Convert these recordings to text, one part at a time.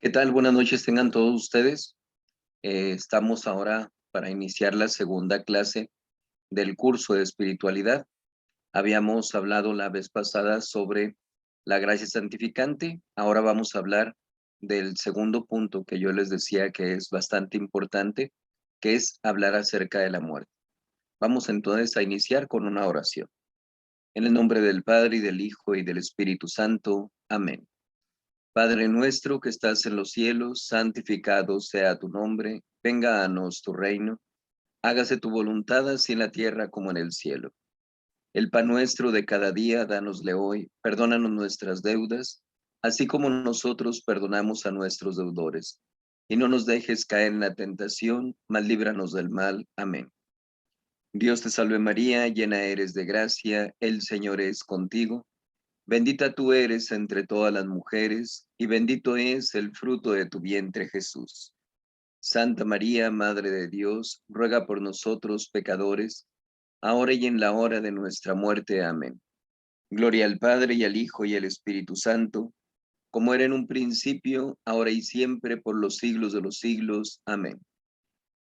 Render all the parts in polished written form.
¿Qué tal? Buenas noches tengan todos ustedes. Estamos ahora para iniciar la segunda clase del curso de espiritualidad. Habíamos hablado la vez pasada sobre la gracia santificante. Ahora vamos a hablar del segundo punto que yo les decía que es bastante importante, que es hablar acerca de la muerte. Vamos entonces a iniciar con una oración. En el nombre del Padre y del Hijo y del Espíritu Santo. Amén. Padre nuestro que estás en los cielos, santificado sea tu nombre, venga a nos tu reino, hágase tu voluntad así en la tierra como en el cielo. El pan nuestro de cada día, dánosle hoy, perdónanos nuestras deudas, así como nosotros perdonamos a nuestros deudores. Y no nos dejes caer en la tentación, mas líbranos del mal. Amén. Dios te salve María, llena eres de gracia, el Señor es contigo. Bendita tú eres entre todas las mujeres, y bendito es el fruto de tu vientre, Jesús. Santa María, Madre de Dios, ruega por nosotros pecadores, ahora y en la hora de nuestra muerte. Amén. Gloria al Padre, y al Hijo, y al Espíritu Santo, como era en un principio, ahora y siempre, por los siglos de los siglos. Amén.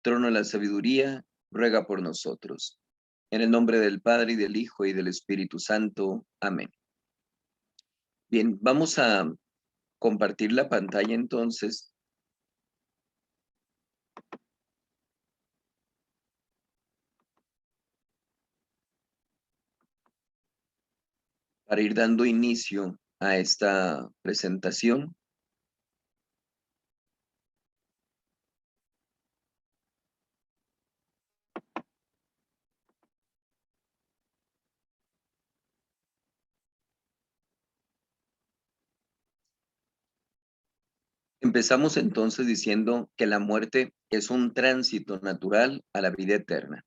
Trono de la sabiduría, ruega por nosotros. En el nombre del Padre, y del Hijo, y del Espíritu Santo. Amén. Bien, vamos a compartir la pantalla entonces para ir dando inicio a esta presentación. Empezamos entonces diciendo que la muerte es un tránsito natural a la vida eterna.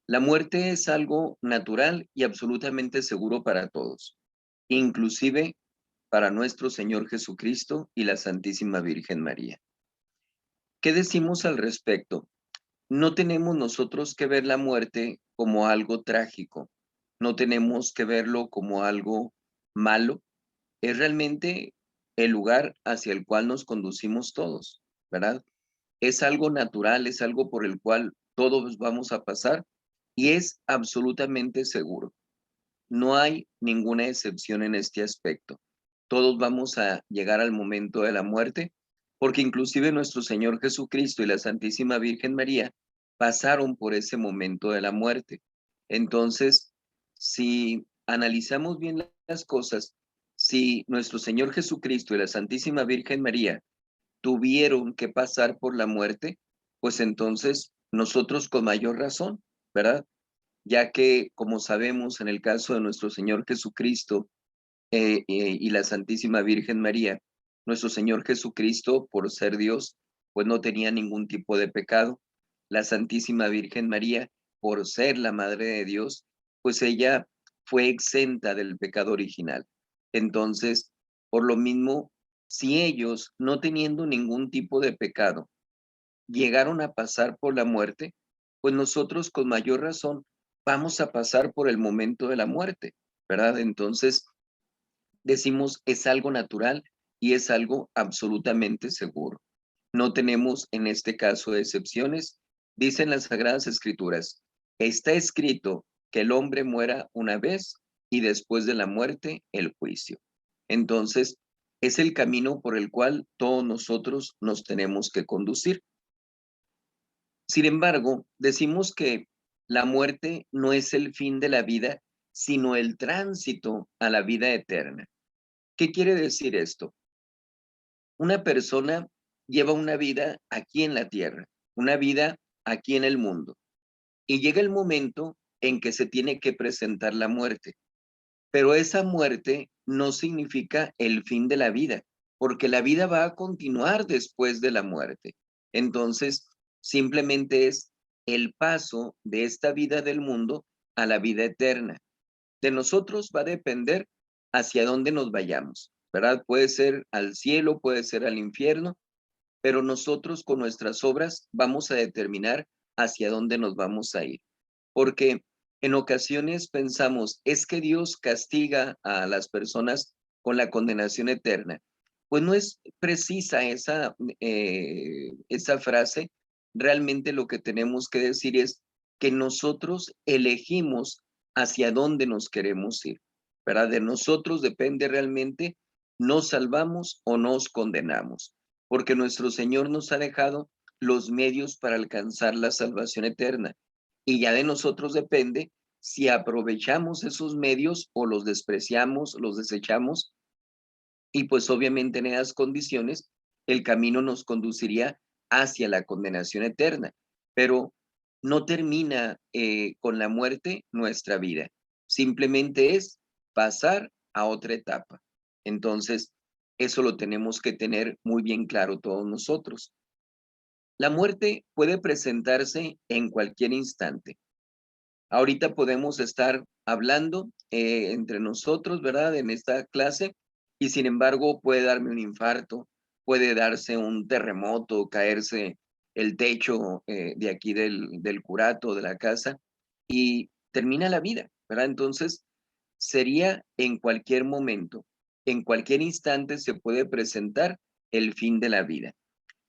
La muerte es algo natural y absolutamente seguro para todos, inclusive para nuestro Señor Jesucristo y la Santísima Virgen María. ¿Qué decimos al respecto? No tenemos nosotros que ver la muerte como algo trágico, no tenemos que verlo como algo malo, es realmente el lugar hacia el cual nos conducimos todos, ¿verdad? Es algo natural, es algo por el cual todos vamos a pasar y es absolutamente seguro. No hay ninguna excepción en este aspecto. Todos vamos a llegar al momento de la muerte, porque inclusive nuestro Señor Jesucristo y la Santísima Virgen María pasaron por ese momento de la muerte. Entonces, si analizamos bien las cosas, si nuestro Señor Jesucristo y la Santísima Virgen María tuvieron que pasar por la muerte, pues entonces nosotros con mayor razón, ¿verdad? Ya que, como sabemos, en el caso de nuestro Señor Jesucristo y la Santísima Virgen María, nuestro Señor Jesucristo, por ser Dios, pues no tenía ningún tipo de pecado. La Santísima Virgen María, por ser la Madre de Dios, pues ella fue exenta del pecado original. Entonces, por lo mismo, si ellos, no teniendo ningún tipo de pecado, llegaron a pasar por la muerte, pues nosotros con mayor razón vamos a pasar por el momento de la muerte, ¿verdad? Entonces decimos es algo natural y es algo absolutamente seguro. No tenemos en este caso excepciones. Dicen las Sagradas Escrituras, está escrito que el hombre muera una vez y después de la muerte el juicio. Entonces, es el camino por el cual todos nosotros nos tenemos que conducir. Sin embargo, decimos que la muerte no es el fin de la vida, sino el tránsito a la vida eterna. ¿Qué quiere decir esto? Una persona lleva una vida aquí en la tierra, una vida aquí en el mundo, y llega el momento en que se tiene que presentar la muerte. Pero esa muerte no significa el fin de la vida, porque la vida va a continuar después de la muerte. Entonces, simplemente es el paso de esta vida del mundo a la vida eterna. De nosotros va a depender hacia dónde nos vayamos, ¿verdad? Puede ser al cielo, puede ser al infierno, pero nosotros con nuestras obras vamos a determinar hacia dónde nos vamos a ir. Porque en ocasiones pensamos, es que Dios castiga a las personas con la condenación eterna. Pues no es precisa esa frase. Realmente lo que tenemos que decir es que nosotros elegimos hacia dónde nos queremos ir, ¿verdad? De nosotros depende realmente, nos salvamos o nos condenamos, porque nuestro Señor nos ha dejado los medios para alcanzar la salvación eterna. Y ya de nosotros depende si aprovechamos esos medios o los despreciamos, los desechamos, y pues obviamente en esas condiciones el camino nos conduciría hacia la condenación eterna, pero no termina con la muerte nuestra vida, simplemente es pasar a otra etapa. Entonces, eso lo tenemos que tener muy bien claro todos nosotros. La muerte puede presentarse en cualquier instante. Ahorita podemos estar hablando entre nosotros, ¿verdad? En esta clase, y sin embargo puede darme un infarto, puede darse un terremoto, caerse el techo de aquí del curato, de la casa, y termina la vida, ¿verdad? Entonces, sería en cualquier momento, en cualquier instante se puede presentar el fin de la vida.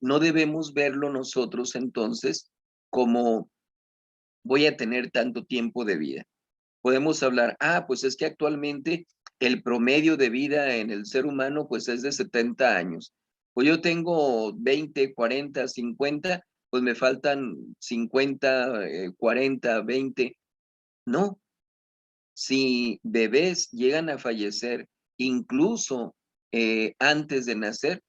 No debemos verlo nosotros entonces como voy a tener tanto tiempo de vida. Podemos hablar, pues es que actualmente el promedio de vida en el ser humano pues es de 70 años. Pues yo tengo 20, 40, 50, pues me faltan 50, 40, 20. No, si bebés llegan a fallecer incluso antes de nacer,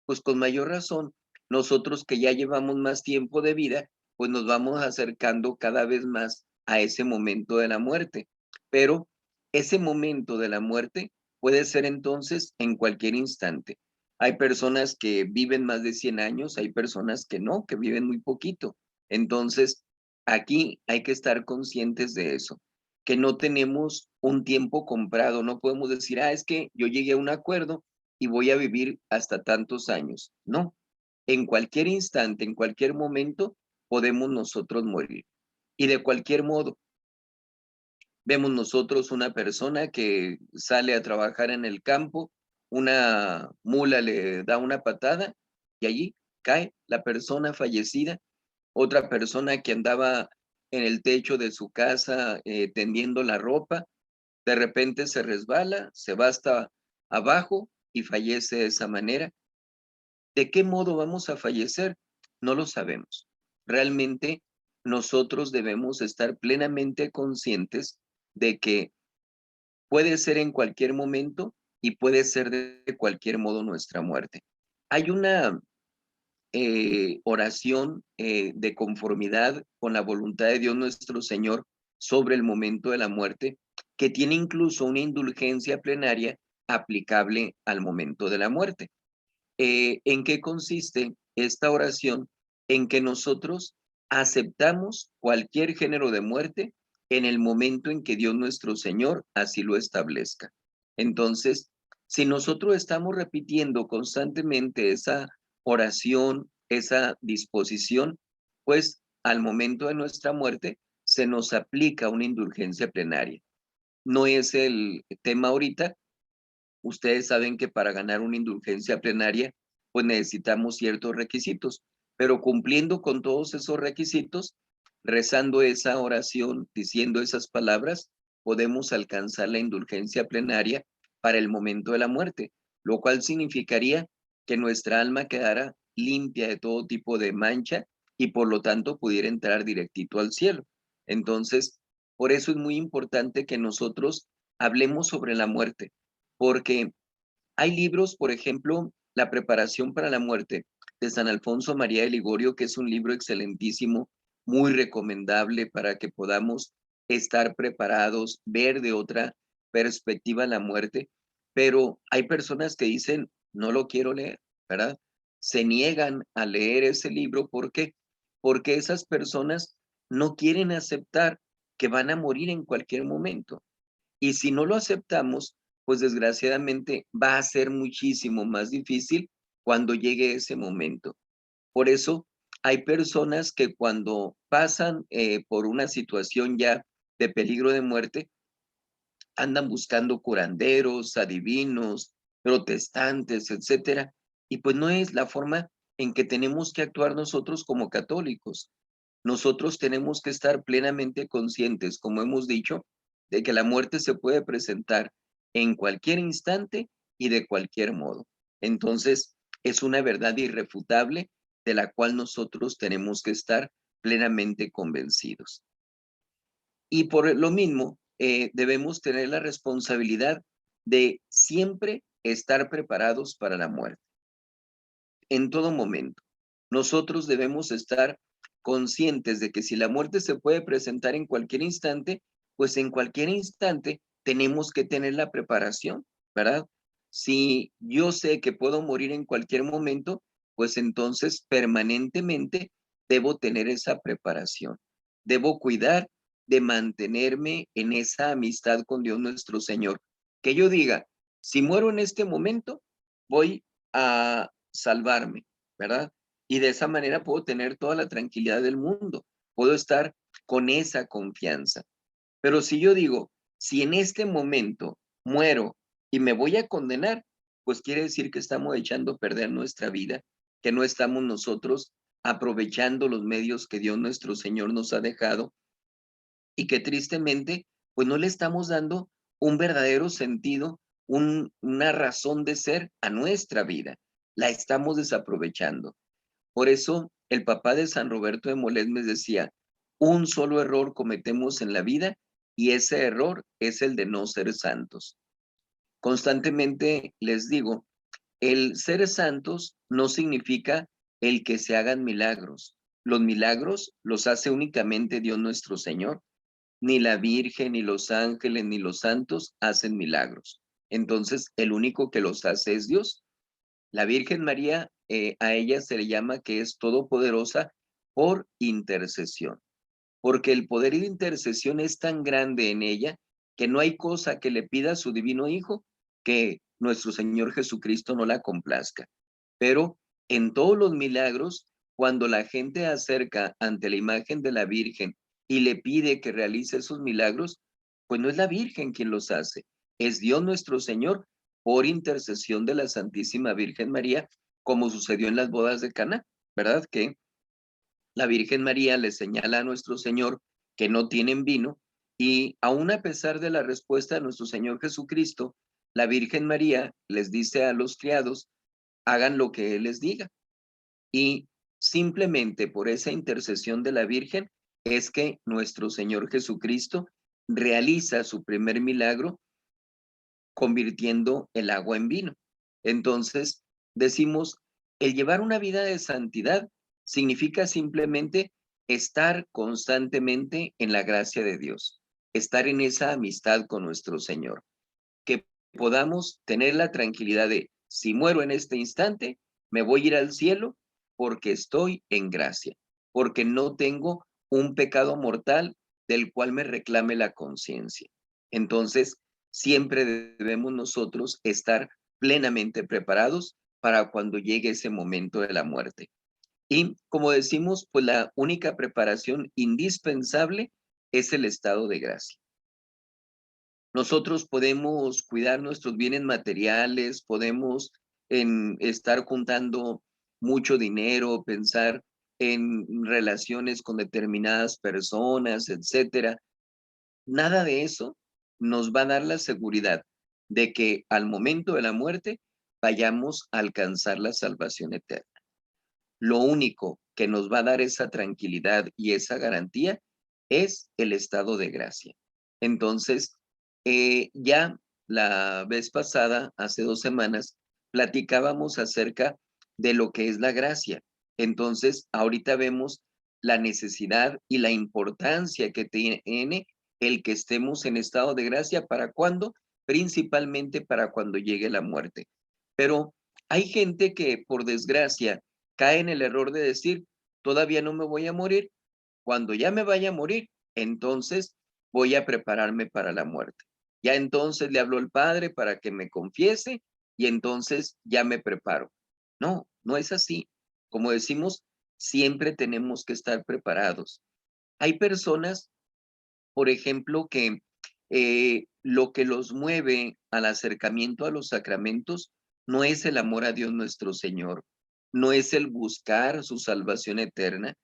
pues con mayor razón, nosotros que ya llevamos más tiempo de vida, pues nos vamos acercando cada vez más a ese momento de la muerte. Pero ese momento de la muerte puede ser entonces en cualquier instante. Hay personas que viven más de 100 años, hay personas que no, que viven muy poquito. Entonces, aquí hay que estar conscientes de eso, que no tenemos un tiempo comprado, no podemos decir, es que yo llegué a un acuerdo y voy a vivir hasta tantos años. No, en cualquier instante, en cualquier momento, podemos nosotros morir. Y de cualquier modo, vemos nosotros una persona que sale a trabajar en el campo, una mula le da una patada y allí cae la persona fallecida, otra persona que andaba en el techo de su casa tendiendo la ropa, de repente se resbala, se va hasta abajo y fallece de esa manera. ¿De qué modo vamos a fallecer? No lo sabemos. Realmente nosotros debemos estar plenamente conscientes de que puede ser en cualquier momento y puede ser de cualquier modo nuestra muerte. Hay una oración de conformidad con la voluntad de Dios nuestro Señor sobre el momento de la muerte, que tiene incluso una indulgencia plenaria aplicable al momento de la muerte. ¿En qué consiste esta oración? En que nosotros aceptamos cualquier género de muerte en el momento en que Dios nuestro Señor así lo establezca. Entonces, si nosotros estamos repitiendo constantemente esa oración, esa disposición, pues al momento de nuestra muerte se nos aplica una indulgencia plenaria. No es el tema ahorita. Ustedes saben que para ganar una indulgencia plenaria, pues necesitamos ciertos requisitos, pero cumpliendo con todos esos requisitos, rezando esa oración, diciendo esas palabras, podemos alcanzar la indulgencia plenaria para el momento de la muerte, lo cual significaría que nuestra alma quedara limpia de todo tipo de mancha y por lo tanto pudiera entrar directito al cielo. Entonces, por eso es muy importante que nosotros hablemos sobre la muerte, porque hay libros, por ejemplo, La preparación para la muerte de San Alfonso María de Ligorio, que es un libro excelentísimo, muy recomendable para que podamos estar preparados, ver de otra perspectiva la muerte, pero hay personas que dicen, no lo quiero leer, ¿verdad? Se niegan a leer ese libro, ¿por qué? Porque esas personas no quieren aceptar que van a morir en cualquier momento. Y si no lo aceptamos, pues desgraciadamente va a ser muchísimo más difícil cuando llegue ese momento. Por eso hay personas que cuando pasan por una situación ya de peligro de muerte, andan buscando curanderos, adivinos, protestantes, etcétera. Y pues no es la forma en que tenemos que actuar nosotros como católicos. Nosotros tenemos que estar plenamente conscientes, como hemos dicho, de que la muerte se puede presentar en cualquier instante y de cualquier modo. Entonces, es una verdad irrefutable de la cual nosotros tenemos que estar plenamente convencidos. Y por lo mismo, debemos tener la responsabilidad de siempre estar preparados para la muerte, en todo momento. Nosotros debemos estar conscientes de que si la muerte se puede presentar en cualquier instante, pues en cualquier instante tenemos que tener la preparación, ¿verdad? Si yo sé que puedo morir en cualquier momento, pues entonces permanentemente debo tener esa preparación. Debo cuidar de mantenerme en esa amistad con Dios nuestro Señor. Que yo diga, si muero en este momento, voy a salvarme, ¿verdad? Y de esa manera puedo tener toda la tranquilidad del mundo, puedo estar con esa confianza. Pero si yo digo, si en este momento muero y me voy a condenar, pues quiere decir que estamos echando a perder nuestra vida, que no estamos nosotros aprovechando los medios que Dios nuestro Señor nos ha dejado y que tristemente, pues no le estamos dando un verdadero sentido, una razón de ser a nuestra vida. La estamos desaprovechando. Por eso el papá de San Roberto de Molesmes decía, un solo error cometemos en la vida y ese error es el de no ser santos. Constantemente les digo, el ser santos no significa el que se hagan milagros. Los milagros los hace únicamente Dios nuestro Señor. Ni la Virgen, ni los ángeles, ni los santos hacen milagros. Entonces, el único que los hace es Dios. La Virgen María, a ella se le llama que es todopoderosa por intercesión, porque el poder de intercesión es tan grande en ella que no hay cosa que le pida a su divino Hijo que nuestro Señor Jesucristo no la complazca. Pero en todos los milagros, cuando la gente acerca ante la imagen de la Virgen y le pide que realice esos milagros, pues no es la Virgen quien los hace, es Dios nuestro Señor por intercesión de la Santísima Virgen María, como sucedió en las bodas de Caná, ¿verdad? Que la Virgen María le señala a nuestro Señor que no tienen vino y aún a pesar de la respuesta de nuestro Señor Jesucristo, la Virgen María les dice a los criados, hagan lo que Él les diga. Y simplemente por esa intercesión de la Virgen es que nuestro Señor Jesucristo realiza su primer milagro convirtiendo el agua en vino. Entonces, decimos, el llevar una vida de santidad significa simplemente estar constantemente en la gracia de Dios, estar en esa amistad con nuestro Señor, que podamos tener la tranquilidad de, si muero en este instante, me voy a ir al cielo porque estoy en gracia, porque no tengo un pecado mortal del cual me reclame la conciencia. Entonces, siempre debemos nosotros estar plenamente preparados para cuando llegue ese momento de la muerte. Y como decimos, pues la única preparación indispensable es el estado de gracia. Nosotros podemos cuidar nuestros bienes materiales, podemos estar juntando mucho dinero, pensar en relaciones con determinadas personas, etcétera. Nada de eso nos va a dar la seguridad de que al momento de la muerte vayamos a alcanzar la salvación eterna. Lo único que nos va a dar esa tranquilidad y esa garantía es el estado de gracia. Entonces, ya la vez pasada, hace 2 semanas, platicábamos acerca de lo que es la gracia. Entonces, ahorita vemos la necesidad y la importancia que tiene el que estemos en estado de gracia. ¿Para cuándo? Principalmente para cuando llegue la muerte. Pero hay gente que, por desgracia, cae en el error de decir, todavía no me voy a morir, cuando ya me vaya a morir, entonces voy a prepararme para la muerte. Ya entonces le habló el Padre para que me confiese y entonces ya me preparo. No, no es así. Como decimos, siempre tenemos que estar preparados. Hay personas, por ejemplo, que lo que los mueve al acercamiento a los sacramentos no es el amor a Dios nuestro Señor, no es el buscar su salvación eterna,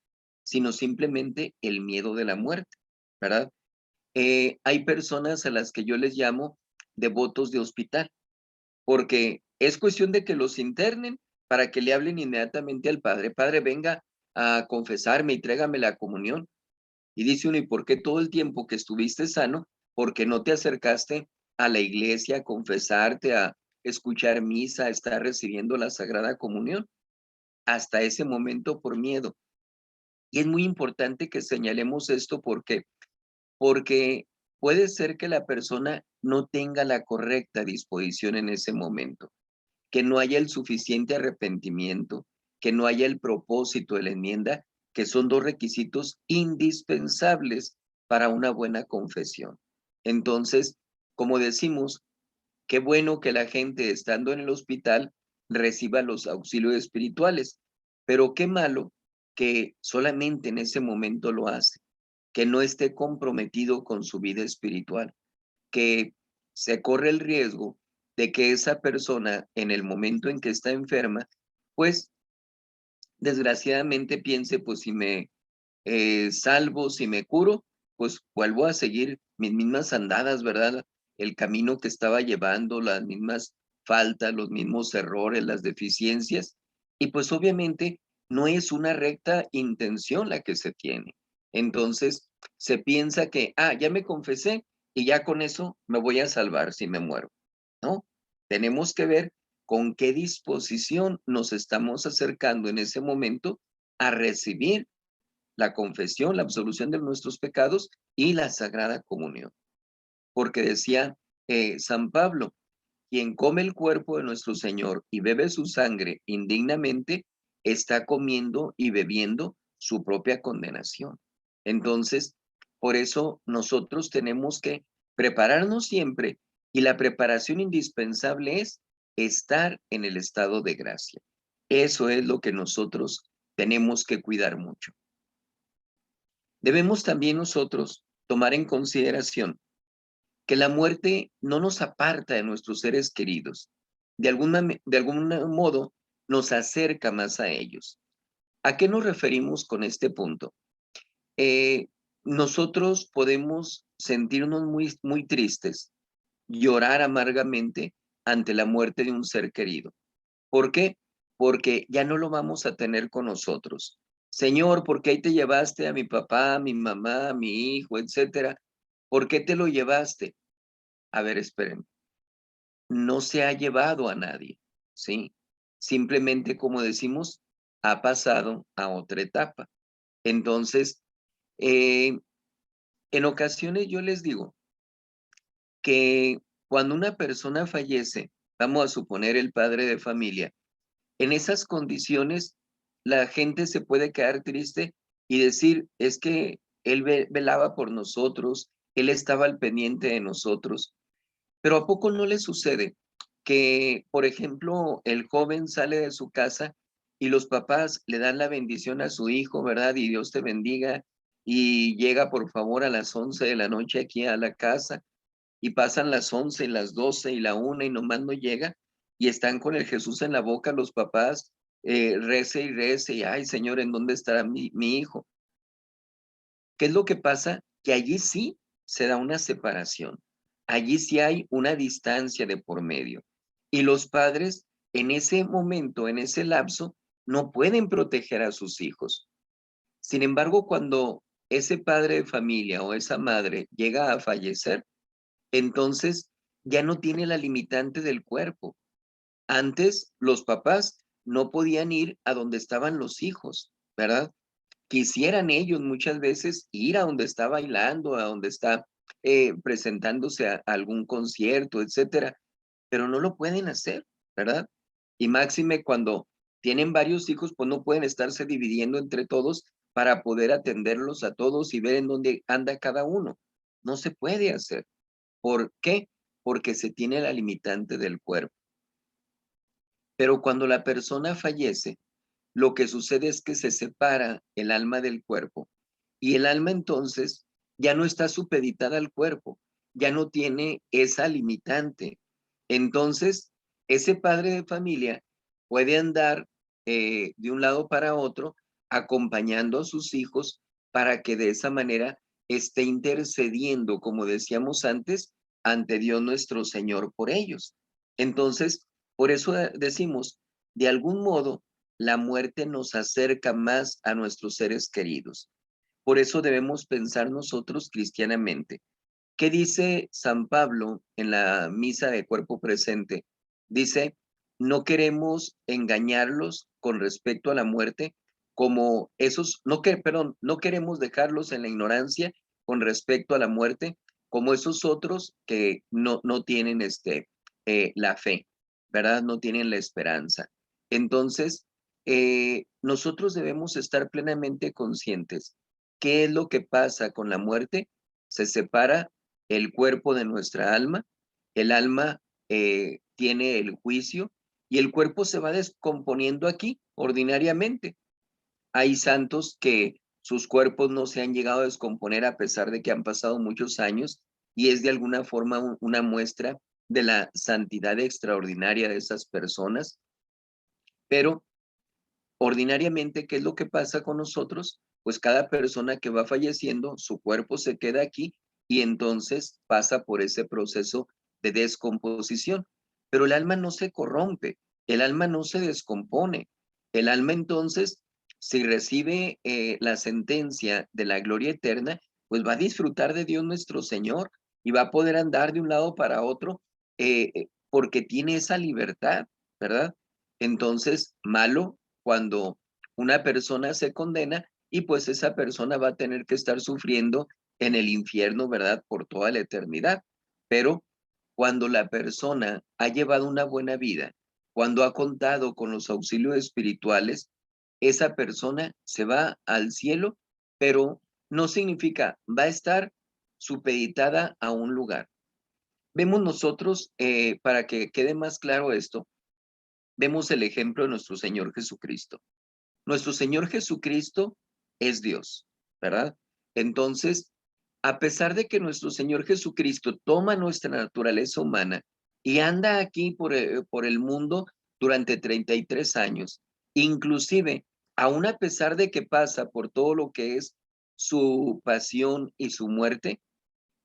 sino simplemente el miedo de la muerte, ¿verdad? Hay personas a las que yo les llamo devotos de hospital, porque es cuestión de que los internen para que le hablen inmediatamente al Padre. Padre, venga a confesarme y trégame la comunión. Y dice uno, ¿y por qué todo el tiempo que estuviste sano? Porque no te acercaste a la iglesia a confesarte, a escuchar misa, a estar recibiendo la Sagrada Comunión. Hasta ese momento por miedo. Y es muy importante que señalemos esto porque puede ser que la persona no tenga la correcta disposición en ese momento, que no haya el suficiente arrepentimiento, que no haya el propósito de la enmienda, que son dos requisitos indispensables para una buena confesión. Entonces, como decimos, qué bueno que la gente estando en el hospital reciba los auxilios espirituales, pero qué malo que solamente en ese momento lo hace, que no esté comprometido con su vida espiritual, que se corre el riesgo de que esa persona en el momento en que está enferma, pues desgraciadamente piense, pues si me salvo, si me curo, pues vuelvo a seguir mis mismas andadas, ¿verdad? El camino que estaba llevando, las mismas faltas, los mismos errores, las deficiencias, y pues obviamente no es una recta intención la que se tiene. Entonces se piensa que, ya me confesé y ya con eso me voy a salvar si me muero, ¿no? Tenemos que ver con qué disposición nos estamos acercando en ese momento a recibir la confesión, la absolución de nuestros pecados y la Sagrada Comunión. Porque decía San Pablo, quien come el cuerpo de nuestro Señor y bebe su sangre indignamente, está comiendo y bebiendo su propia condenación. Entonces, por eso nosotros tenemos que prepararnos siempre y la preparación indispensable es estar en el estado de gracia. Eso es lo que nosotros tenemos que cuidar mucho. Debemos también nosotros tomar en consideración que la muerte no nos aparta de nuestros seres queridos, de algún modo nos acerca más a ellos. ¿A qué nos referimos con este punto? Eh, Nosotros podemos sentirnos muy tristes, llorar amargamente ante la muerte de un ser querido. ¿Por qué? Porque ya no lo vamos a tener con nosotros. Señor, ¿por qué ahí te llevaste a mi papá, a mi mamá, a mi hijo, etcétera? ¿Por qué te lo llevaste? A ver, esperen. No se ha llevado a nadie, ¿sí? Simplemente, como decimos, ha pasado a otra etapa. Entonces, eh, en ocasiones yo les digo que cuando una persona fallece, vamos a suponer el padre de familia, en esas condiciones, la gente se puede quedar triste y decir, es que él velaba por nosotros, él estaba al pendiente de nosotros, pero ¿a poco no le sucede que, por ejemplo, el joven sale de su casa y los papás le dan la bendición a su hijo, ¿verdad? Y Dios te bendiga y llega por favor a las 11 de la noche aquí a la casa y pasan las 11 y las 12 y la 1 y nomás no llega y están con el Jesús en la boca los papás, rece y rece y, ay Señor, ¿en dónde estará mi hijo? ¿Qué es lo que pasa? Que allí sí se da una separación, allí sí hay una distancia de por medio y los padres en ese momento, en ese lapso, no pueden proteger a sus hijos. Sin embargo, cuando ese padre de familia o esa madre llega a fallecer, entonces ya no tiene la limitante del cuerpo. Antes los papás no podían ir a donde estaban los hijos, ¿verdad? Quisieran ellos muchas veces ir a donde está bailando, a donde está presentándose a algún concierto, etcétera, pero no lo pueden hacer, ¿verdad? Y máxime cuando tienen varios hijos, pues no pueden estarse dividiendo entre todos para poder atenderlos a todos y ver en dónde anda cada uno. No se puede hacer. ¿Por qué? Porque se tiene la limitante del cuerpo. Pero cuando la persona fallece, lo que sucede es que se separa el alma del cuerpo y el alma entonces ya no está supeditada al cuerpo. ya no tiene esa limitante. Entonces, ese padre de familia puede andar de un lado para otro acompañando a sus hijos para que de esa manera esté intercediendo, como decíamos antes, ante Dios nuestro Señor por ellos. Entonces, por eso decimos, de algún modo, la muerte nos acerca más a nuestros seres queridos. Por eso debemos pensar nosotros cristianamente. ¿Qué dice San Pablo en la misa de cuerpo presente? Dice, no queremos engañarlos con respecto a la muerte, como esos, perdón, no queremos dejarlos en la ignorancia con respecto a la muerte, como esos otros que no tienen la fe, ¿verdad? No tienen la esperanza. Entonces, nosotros debemos estar plenamente conscientes. ¿Qué es lo que pasa con la muerte? Se separa el cuerpo de nuestra alma, el alma tiene el juicio y el cuerpo se va descomponiendo aquí ordinariamente. Hay santos que sus cuerpos no se han llegado a descomponer a pesar de que han pasado muchos años y es de alguna forma una muestra de la santidad extraordinaria de esas personas, pero ordinariamente, ¿qué es lo que pasa con nosotros? Pues cada persona que va falleciendo, su cuerpo se queda aquí y entonces pasa por ese proceso de descomposición. Pero el alma no se corrompe, el alma no se descompone. El alma entonces, si recibe la sentencia de la gloria eterna, pues va a disfrutar de Dios nuestro Señor y va a poder andar de un lado para otro porque tiene esa libertad, ¿verdad? Entonces, malo cuando una persona se condena y pues esa persona va a tener que estar sufriendo en el infierno, ¿verdad? Por toda la eternidad. Pero cuando la persona ha llevado una buena vida, cuando ha contado con los auxilios espirituales, esa persona se va al cielo, pero no significa va a estar supeditada a un lugar. Vemos nosotros, para que quede más claro esto, vemos el ejemplo de nuestro Señor Jesucristo. Nuestro Señor Jesucristo es Dios, ¿verdad? Entonces, a pesar de que nuestro Señor Jesucristo toma nuestra naturaleza humana y anda aquí por el mundo durante 33 años, inclusive, aún a pesar de que pasa por todo lo que es su pasión y su muerte,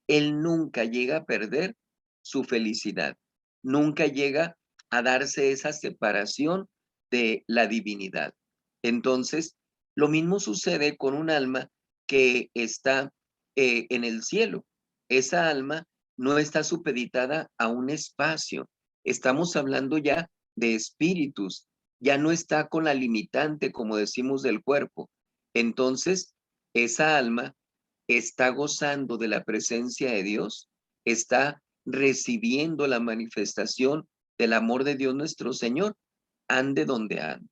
Él nunca llega a perder su felicidad, nunca llega a darse esa separación de la divinidad. Entonces, lo mismo sucede con un alma que está en el cielo. Esa alma no está supeditada a un espacio. Estamos hablando ya de espíritus, ya no está con la limitante, como decimos, del cuerpo. Entonces, esa alma está gozando de la presencia de Dios, está recibiendo la manifestación del amor de Dios nuestro Señor, ande donde ande.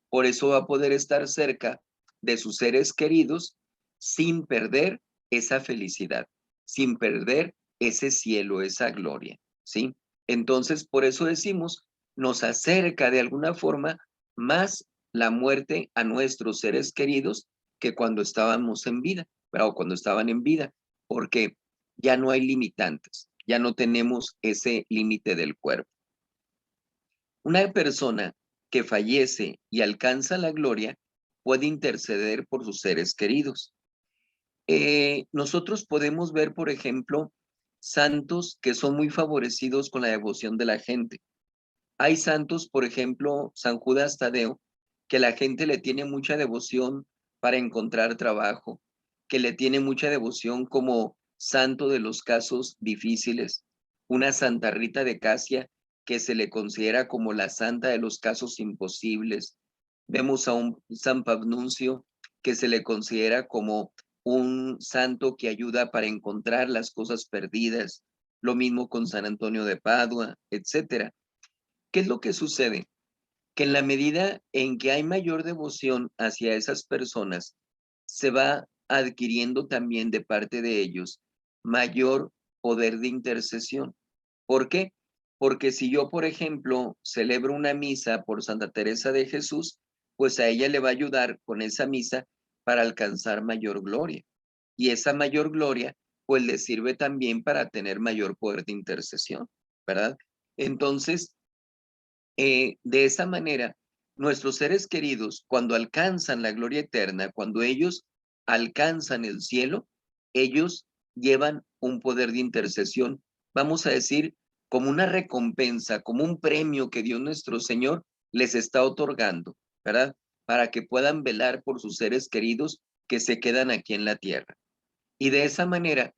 Por eso va a poder estar cerca de sus seres queridos sin perder esa felicidad, sin perder ese cielo, esa gloria, ¿sí? Entonces, por eso decimos, nos acerca de alguna forma más la muerte a nuestros seres queridos que cuando estábamos en vida, o cuando estaban en vida, porque ya no hay limitantes, ya no tenemos ese límite del cuerpo. Una persona que fallece y alcanza la gloria puede interceder por sus seres queridos. Nosotros podemos ver, por ejemplo, santos que son muy favorecidos con la devoción de la gente. Hay santos, por ejemplo, San Judas Tadeo, que la gente le tiene mucha devoción para encontrar trabajo, que le tiene mucha devoción como santo de los casos difíciles. Una Santa Rita de Casia, que se le considera como la santa de los casos imposibles. Vemos a un San Pabnuncio, que se le considera como un santo que ayuda para encontrar las cosas perdidas. Lo mismo con San Antonio de Padua, etcétera. ¿Qué es lo que sucede? Que en la medida en que hay mayor devoción hacia esas personas, se va adquiriendo también de parte de ellos mayor poder de intercesión. ¿Por qué? Porque si yo, por ejemplo, celebro una misa por Santa Teresa de Jesús, pues a ella le va a ayudar con esa misa para alcanzar mayor gloria. Y esa mayor gloria pues le sirve también para tener mayor poder de intercesión, ¿verdad? Entonces, de esa manera, nuestros seres queridos, cuando alcanzan la gloria eterna, cuando ellos alcanzan el cielo, ellos llevan un poder de intercesión, vamos a decir, como una recompensa, como un premio que Dios nuestro Señor les está otorgando, ¿verdad? Para que puedan velar por sus seres queridos que se quedan aquí en la tierra. Y de esa manera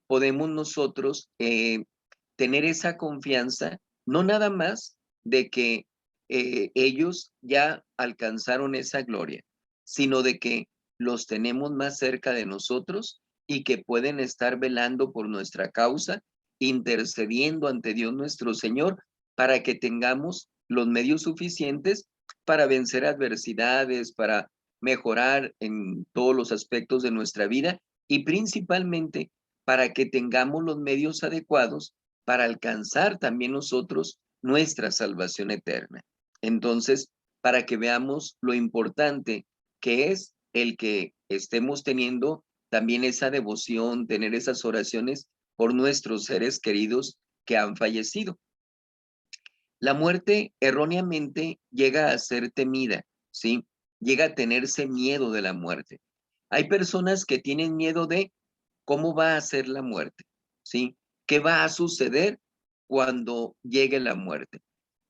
podemos nosotros tener esa confianza, no nada más de que ellos ya alcanzaron esa gloria, sino de que los tenemos más cerca de nosotros y que pueden estar velando por nuestra causa, intercediendo ante Dios nuestro Señor, para que tengamos los medios suficientes para vencer adversidades, para mejorar en todos los aspectos de nuestra vida y principalmente para que tengamos los medios adecuados para alcanzar también nosotros nuestra salvación eterna. Entonces, para que veamos lo importante que es el que estemos teniendo también esa devoción, tener esas oraciones por nuestros seres queridos que han fallecido. La muerte erróneamente llega a ser temida, ¿sí? Llega a tenerse miedo de la muerte. Hay personas que tienen miedo de cómo va a ser la muerte, ¿sí? ¿Qué va a suceder cuando llegue la muerte?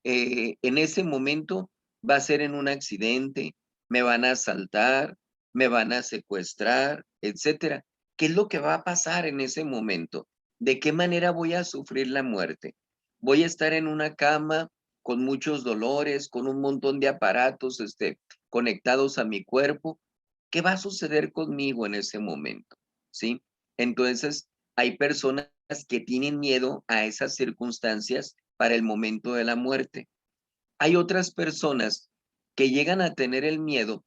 En ese momento va a ser en un accidente, me van a asaltar, me van a secuestrar, etcétera. ¿Qué es lo que va a pasar en ese momento? ¿De qué manera voy a sufrir la muerte? Voy a estar en una cama con muchos dolores, con un montón de aparatos, conectados a mi cuerpo. ¿Qué va a suceder conmigo en ese momento? ¿Sí? Entonces, hay personas que tienen miedo a esas circunstancias para el momento de la muerte. Hay otras personas que llegan a tener el miedo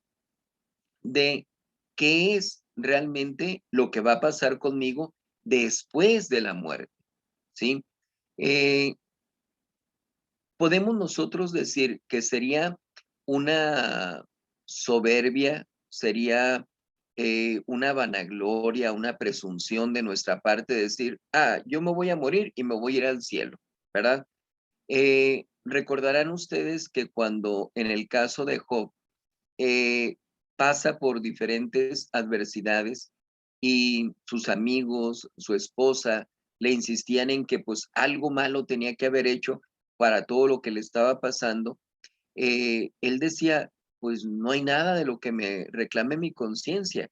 de qué es realmente lo que va a pasar conmigo después de la muerte, ¿sí? Eh, podemos nosotros decir que sería una soberbia, sería una vanagloria, una presunción de nuestra parte decir, yo me voy a morir y me voy a ir al cielo, ¿verdad? Recordarán ustedes que cuando en el caso de Job eh, pasa por diferentes adversidades y sus amigos, su esposa, le insistían en que pues algo malo tenía que haber hecho para todo lo que le estaba pasando, él decía, pues no hay nada de lo que me reclame mi conciencia,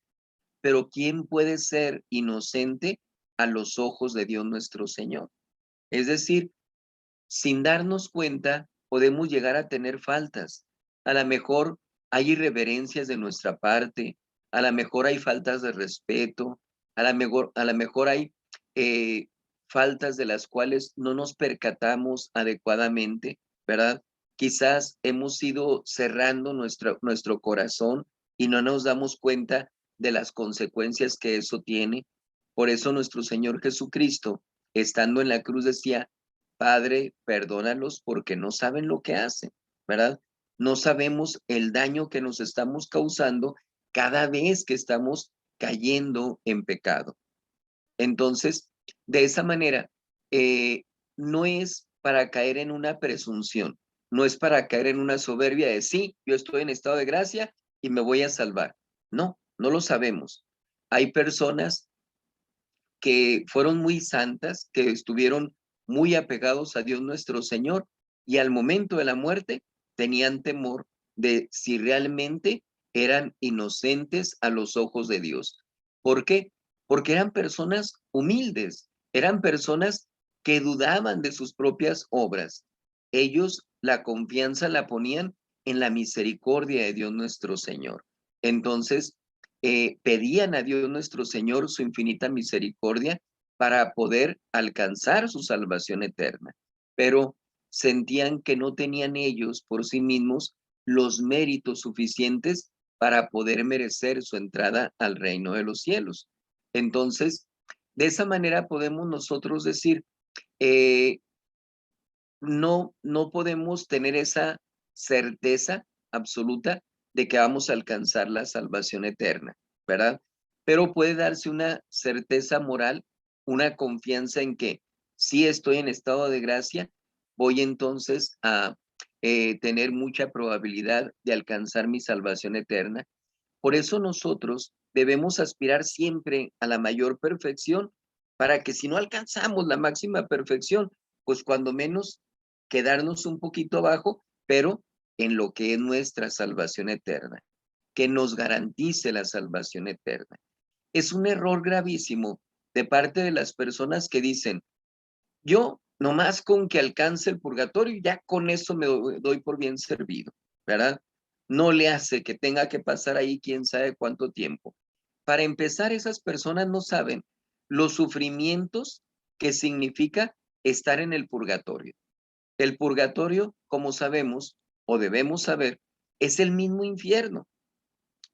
pero ¿quién puede ser inocente a los ojos de Dios nuestro Señor? Es decir, sin darnos cuenta, podemos llegar a tener faltas. A lo mejor hay irreverencias de nuestra parte, a lo mejor hay faltas de respeto, a lo mejor hay eh, faltas de las cuales no nos percatamos adecuadamente, ¿verdad? Quizás hemos ido cerrando nuestro corazón y no nos damos cuenta de las consecuencias que eso tiene. Por eso nuestro Señor Jesucristo, estando en la cruz, decía, Padre, perdónalos porque no saben lo que hacen, ¿verdad? No sabemos el daño que nos estamos causando cada vez que estamos cayendo en pecado. Entonces, de esa manera, eh, no es para caer en una presunción, no es para caer en una soberbia de sí, yo estoy en estado de gracia y me voy a salvar. No, no lo sabemos. Hay personas que fueron muy santas, que estuvieron muy apegados a Dios nuestro Señor y al momento de la muerte tenían temor de si realmente eran inocentes a los ojos de Dios. ¿Por qué? Porque eran personas humildes, eran personas que dudaban de sus propias obras. Ellos la confianza la ponían en la misericordia de Dios nuestro Señor. Entonces, pedían a Dios nuestro Señor su infinita misericordia para poder alcanzar su salvación eterna, pero sentían que no tenían ellos por sí mismos los méritos suficientes para poder merecer su entrada al reino de los cielos. Entonces, de esa manera podemos nosotros decir, eh, no podemos tener esa certeza absoluta de que vamos a alcanzar la salvación eterna, ¿verdad? Pero puede darse una certeza moral una confianza en que si estoy en estado de gracia, voy entonces a tener mucha probabilidad de alcanzar mi salvación eterna. Por eso nosotros debemos aspirar siempre a la mayor perfección, para que si no alcanzamos la máxima perfección, pues cuando menos quedarnos un poquito abajo, pero en lo que es nuestra salvación eterna, que nos garantice la salvación eterna. Es un error gravísimo de parte de las personas que dicen, yo nomás con que alcance el purgatorio, ya con eso me doy por bien servido, ¿verdad? No le hace que tenga que pasar ahí quién sabe cuánto tiempo. Para empezar, esas personas no saben los sufrimientos que significa estar en el purgatorio. El purgatorio, como sabemos o debemos saber, es el mismo infierno.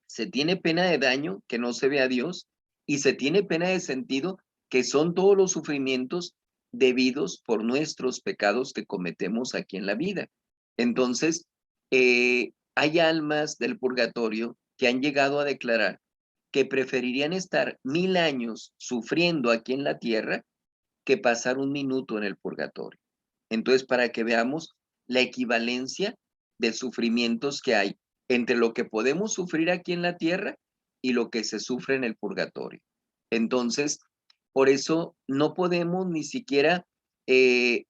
Se tiene pena de daño que no se ve a Dios, y se tiene pena de sentido, que son todos los sufrimientos debidos por nuestros pecados que cometemos aquí en la vida. Entonces, hay almas del purgatorio que han llegado a declarar que preferirían estar 1000 años sufriendo aquí en la tierra que pasar un minuto en el purgatorio. Entonces, para que veamos la equivalencia de sufrimientos que hay entre lo que podemos sufrir aquí en la tierra y lo que se sufre en el purgatorio. Entonces, por eso no podemos ni siquiera,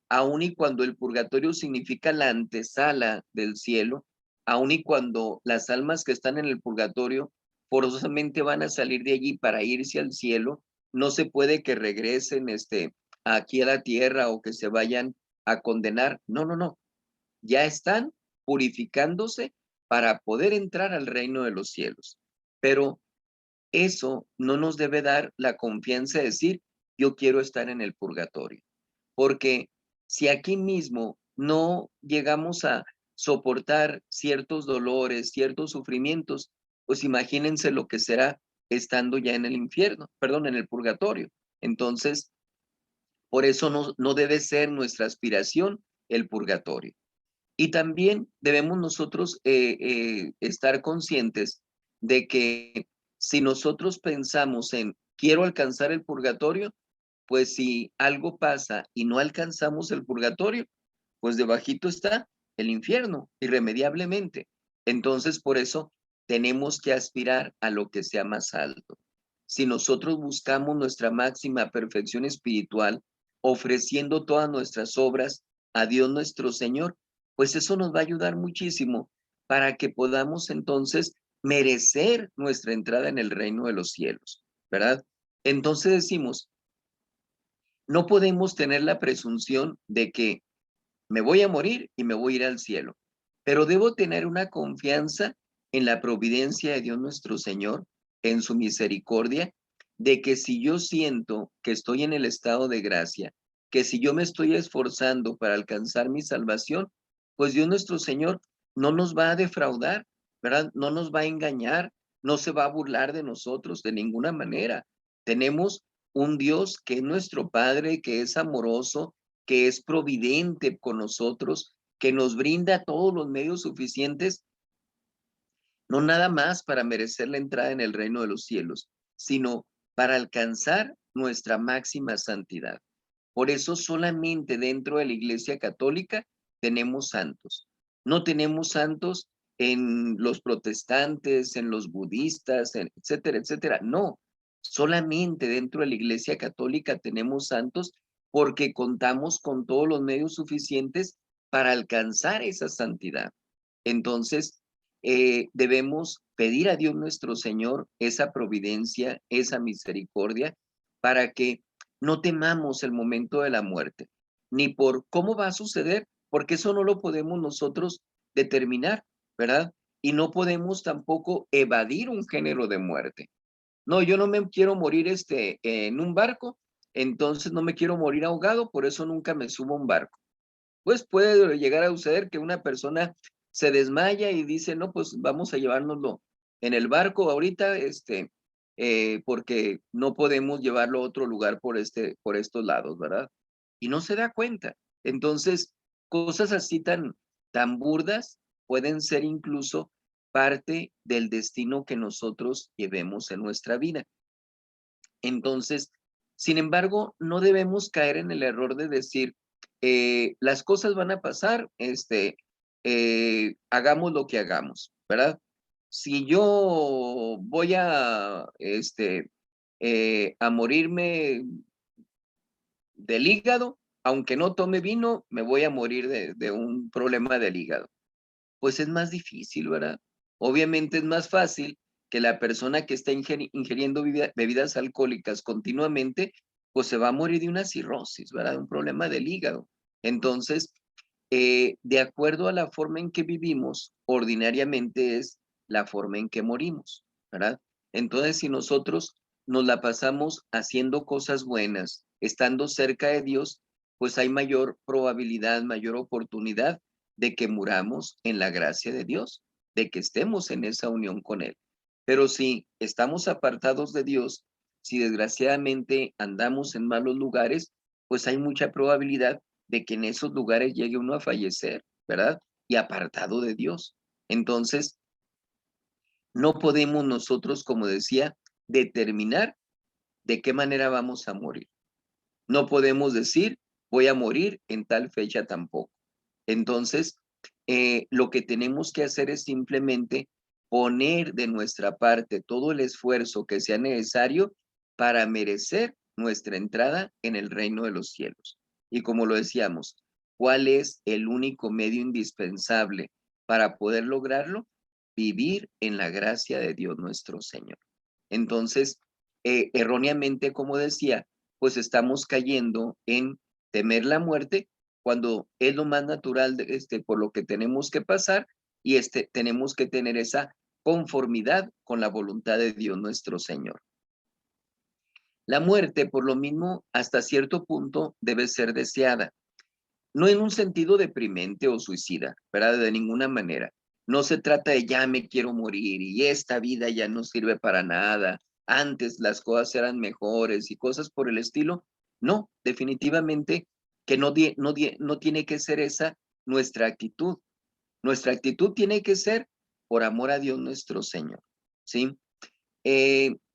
aun y cuando el purgatorio significa la antesala del cielo, aun y cuando las almas que están en el purgatorio forzosamente van a salir de allí para irse al cielo, no se puede que regresen aquí a la tierra o que se vayan a condenar. No, no, no. Ya están purificándose para poder entrar al reino de los cielos. Pero eso no nos debe dar la confianza de decir, yo quiero estar en el purgatorio. Porque si aquí mismo no llegamos a soportar ciertos dolores, ciertos sufrimientos, pues imagínense lo que será estando ya en el infierno, perdón, en el purgatorio. Entonces, por eso no debe ser nuestra aspiración el purgatorio. Y también debemos nosotros estar conscientes de que si nosotros pensamos en quiero alcanzar el purgatorio, pues si algo pasa y no alcanzamos el purgatorio, pues debajito está el infierno, irremediablemente. Entonces, por eso tenemos que aspirar a lo que sea más alto. Si nosotros buscamos nuestra máxima perfección espiritual, ofreciendo todas nuestras obras a Dios nuestro Señor, pues eso nos va a ayudar muchísimo para que podamos entonces merecer nuestra entrada en el reino de los cielos, ¿verdad? Entonces decimos, no podemos tener la presunción de que me voy a morir y me voy a ir al cielo, pero debo tener una confianza en la providencia de Dios nuestro Señor, en su misericordia, de que si yo siento que estoy en el estado de gracia, que si yo me estoy esforzando para alcanzar mi salvación, pues Dios nuestro Señor no nos va a defraudar, ¿verdad? No nos va a engañar, no se va a burlar de nosotros de ninguna manera. Tenemos un Dios que es nuestro Padre, que es amoroso, que es providente con nosotros, que nos brinda todos los medios suficientes, no nada más para merecer la entrada en el reino de los cielos, sino para alcanzar nuestra máxima santidad. Por eso solamente dentro de la Iglesia Católica tenemos santos. No tenemos santos en los protestantes, en los budistas, etcétera, etcétera. No, solamente dentro de la Iglesia Católica tenemos santos, porque contamos con todos los medios suficientes para alcanzar esa santidad. Entonces, debemos pedir a Dios nuestro Señor esa providencia, esa misericordia, para que no temamos el momento de la muerte, ni por cómo va a suceder, porque eso no lo podemos nosotros determinar, ¿verdad? Y no podemos tampoco evadir un género de muerte. No, yo no me quiero morir en un barco, entonces no me quiero morir ahogado, por eso nunca me subo a un barco. Pues puede llegar a suceder que una persona se desmaya y dice, no, pues vamos a llevárnoslo en el barco ahorita, porque no podemos llevarlo a otro lugar por estos lados, ¿verdad? Y no se da cuenta. Entonces, cosas así tan burdas pueden ser incluso parte del destino que nosotros llevemos en nuestra vida. Entonces, Sin embargo, no debemos caer en el error de decir, las cosas van a pasar, hagamos lo que hagamos, ¿verdad? Si yo voy a morirme del hígado, aunque no tome vino, me voy a morir de un problema del hígado. Pues es más difícil, ¿verdad? Obviamente es más fácil que la persona que está ingiriendo bebidas alcohólicas continuamente, pues se va a morir de una cirrosis, ¿verdad? Un problema del hígado. Entonces, de acuerdo a la forma en que vivimos, ordinariamente es la forma en que morimos, ¿verdad? Entonces, si nosotros nos la pasamos haciendo cosas buenas, estando cerca de Dios, pues hay mayor probabilidad, mayor oportunidad de que muramos en la gracia de Dios, de que estemos en esa unión con Él. Pero si estamos apartados de Dios, si desgraciadamente andamos en malos lugares, pues hay mucha probabilidad de que en esos lugares llegue uno a fallecer, ¿verdad? Y apartado de Dios. Entonces, no podemos nosotros, como decía, determinar de qué manera vamos a morir. No podemos decir, voy a morir en tal fecha tampoco. Entonces, lo que tenemos que hacer es simplemente poner de nuestra parte todo el esfuerzo que sea necesario para merecer nuestra entrada en el reino de los cielos. Y como lo decíamos, ¿cuál es el único medio indispensable para poder lograrlo? Vivir en la gracia de Dios nuestro Señor. Entonces, erróneamente, como decía, pues estamos cayendo en temer la muerte cuando es lo más natural por lo que tenemos que pasar y tenemos que tener esa conformidad con la voluntad de Dios nuestro Señor. La muerte, por lo mismo, hasta cierto punto debe ser deseada, no en un sentido deprimente o suicida, ¿verdad? De ninguna manera. No se trata de ya me quiero morir y esta vida ya no sirve para nada. Antes las cosas eran mejores y cosas por el estilo. No, definitivamente que no tiene que ser esa nuestra actitud. Nuestra actitud tiene que ser por amor a Dios nuestro Señor, ¿sí?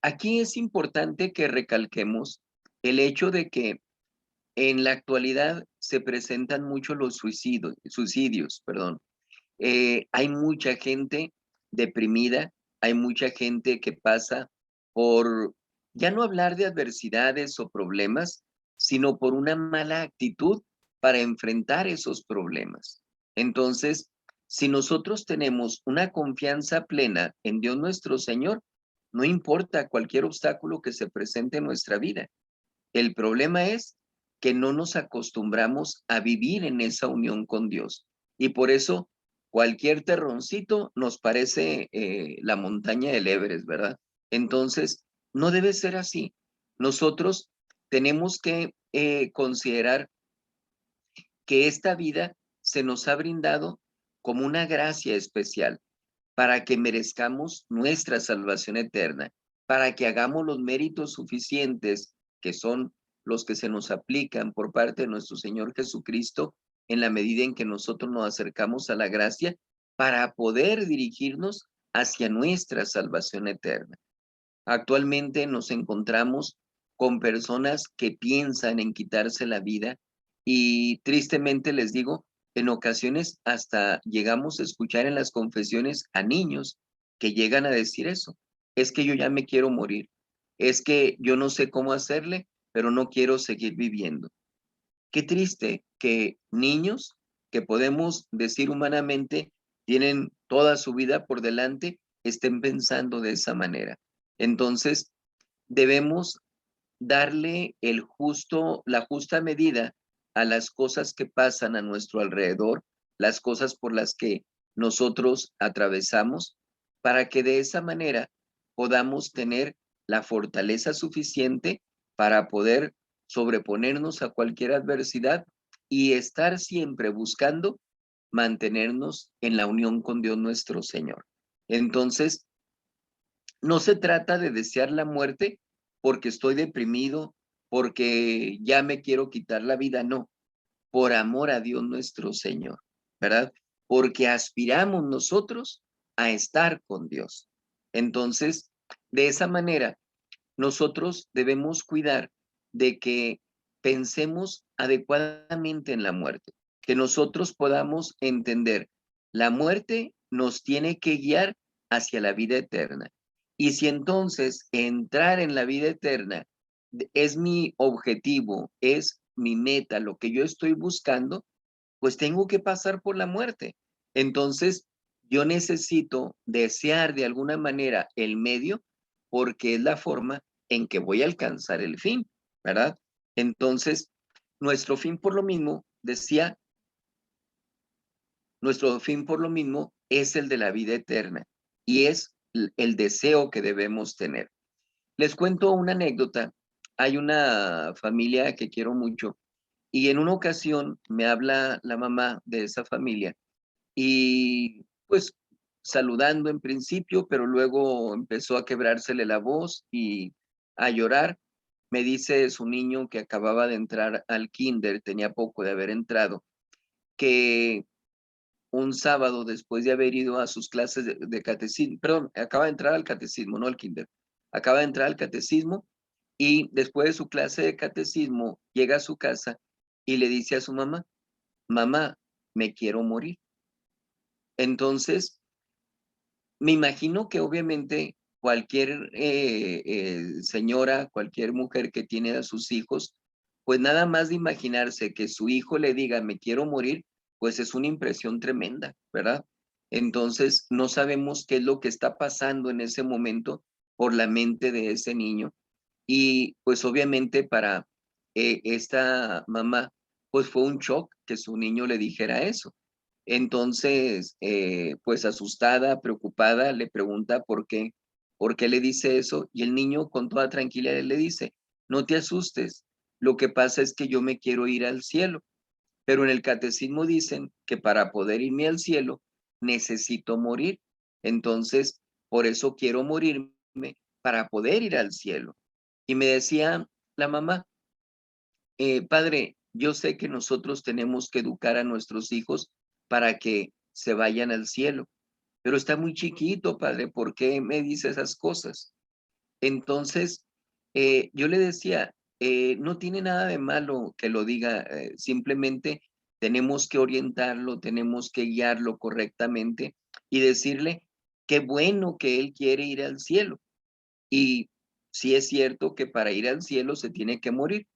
Aquí es importante que recalquemos el hecho de que en la actualidad se presentan mucho los suicidios, perdón. Hay mucha gente deprimida, hay mucha gente que pasa por, ya no hablar de adversidades o problemas, sino por una mala actitud para enfrentar esos problemas. Entonces, si nosotros tenemos una confianza plena en Dios nuestro Señor, no importa cualquier obstáculo que se presente en nuestra vida. El problema es que no nos acostumbramos a vivir en esa unión con Dios. Y por eso cualquier terroncito nos parece la montaña del Everest, ¿verdad? Entonces, no debe ser así. Nosotros tenemos que considerar que esta vida se nos ha brindado como una gracia especial para que merezcamos nuestra salvación eterna, para que hagamos los méritos suficientes que son los que se nos aplican por parte de nuestro Señor Jesucristo en la medida en que nosotros nos acercamos a la gracia para poder dirigirnos hacia nuestra salvación eterna. Actualmente nos encontramos con personas que piensan en quitarse la vida y tristemente les digo, en ocasiones hasta llegamos a escuchar en las confesiones a niños que llegan a decir eso. Es que yo ya me quiero morir. Es que yo no sé cómo hacerle, pero no quiero seguir viviendo. Qué triste que niños que podemos decir humanamente tienen toda su vida por delante estén pensando de esa manera. Entonces, debemos darle la justa medida a las cosas que pasan a nuestro alrededor, las cosas por las que nosotros atravesamos, para que de esa manera podamos tener la fortaleza suficiente para poder sobreponernos a cualquier adversidad y estar siempre buscando mantenernos en la unión con Dios nuestro Señor. Entonces, no se trata de desear la muerte porque estoy deprimido, porque ya me quiero quitar la vida, no, por amor a Dios nuestro Señor, ¿verdad? Porque aspiramos nosotros a estar con Dios. Entonces, de esa manera, nosotros debemos cuidar de que pensemos adecuadamente en la muerte, que nosotros podamos entender, la muerte nos tiene que guiar hacia la vida eterna. Y si entonces entrar en la vida eterna es mi objetivo, es mi meta, lo que yo estoy buscando, pues tengo que pasar por la muerte. Entonces, yo necesito desear de alguna manera el medio porque es la forma en que voy a alcanzar el fin, ¿verdad? Entonces, nuestro fin por lo mismo, decía, nuestro fin por lo mismo es el de la vida eterna y es el deseo que debemos tener. Les cuento una anécdota. Hay una familia que quiero mucho y en una ocasión me habla la mamá de esa familia y pues saludando en principio, pero luego empezó a quebrársele la voz y a llorar. Me dice su niño que acababa de entrar al kinder, tenía poco de haber entrado, que un sábado después de haber ido a sus clases de catecismo, perdón, acaba de entrar al catecismo, no al kinder, acaba de entrar al catecismo y después de su clase de catecismo llega a su casa y le dice a su mamá, mamá, me quiero morir. Entonces, me imagino que obviamente cualquier señora, cualquier mujer que tiene a sus hijos, pues nada más de imaginarse que su hijo le diga, me quiero morir, pues es una impresión tremenda, ¿verdad? Entonces, no sabemos qué es lo que está pasando en ese momento por la mente de ese niño. Y pues obviamente para esta mamá, pues fue un shock que su niño le dijera eso. Entonces, pues asustada, preocupada, le pregunta por qué le dice eso, y el niño con toda tranquilidad le dice, no te asustes, lo que pasa es que yo me quiero ir al cielo, pero en el catecismo dicen que para poder irme al cielo necesito morir, entonces por eso quiero morirme para poder ir al cielo. Y me decía la mamá, padre, yo sé que nosotros tenemos que educar a nuestros hijos para que se vayan al cielo, pero está muy chiquito, padre, ¿por qué me dice esas cosas? Entonces, yo le decía, no tiene nada de malo que lo diga, simplemente tenemos que orientarlo, tenemos que guiarlo correctamente y decirle qué bueno que él quiere ir al cielo. Y sí es cierto que para ir al cielo se tiene que morir,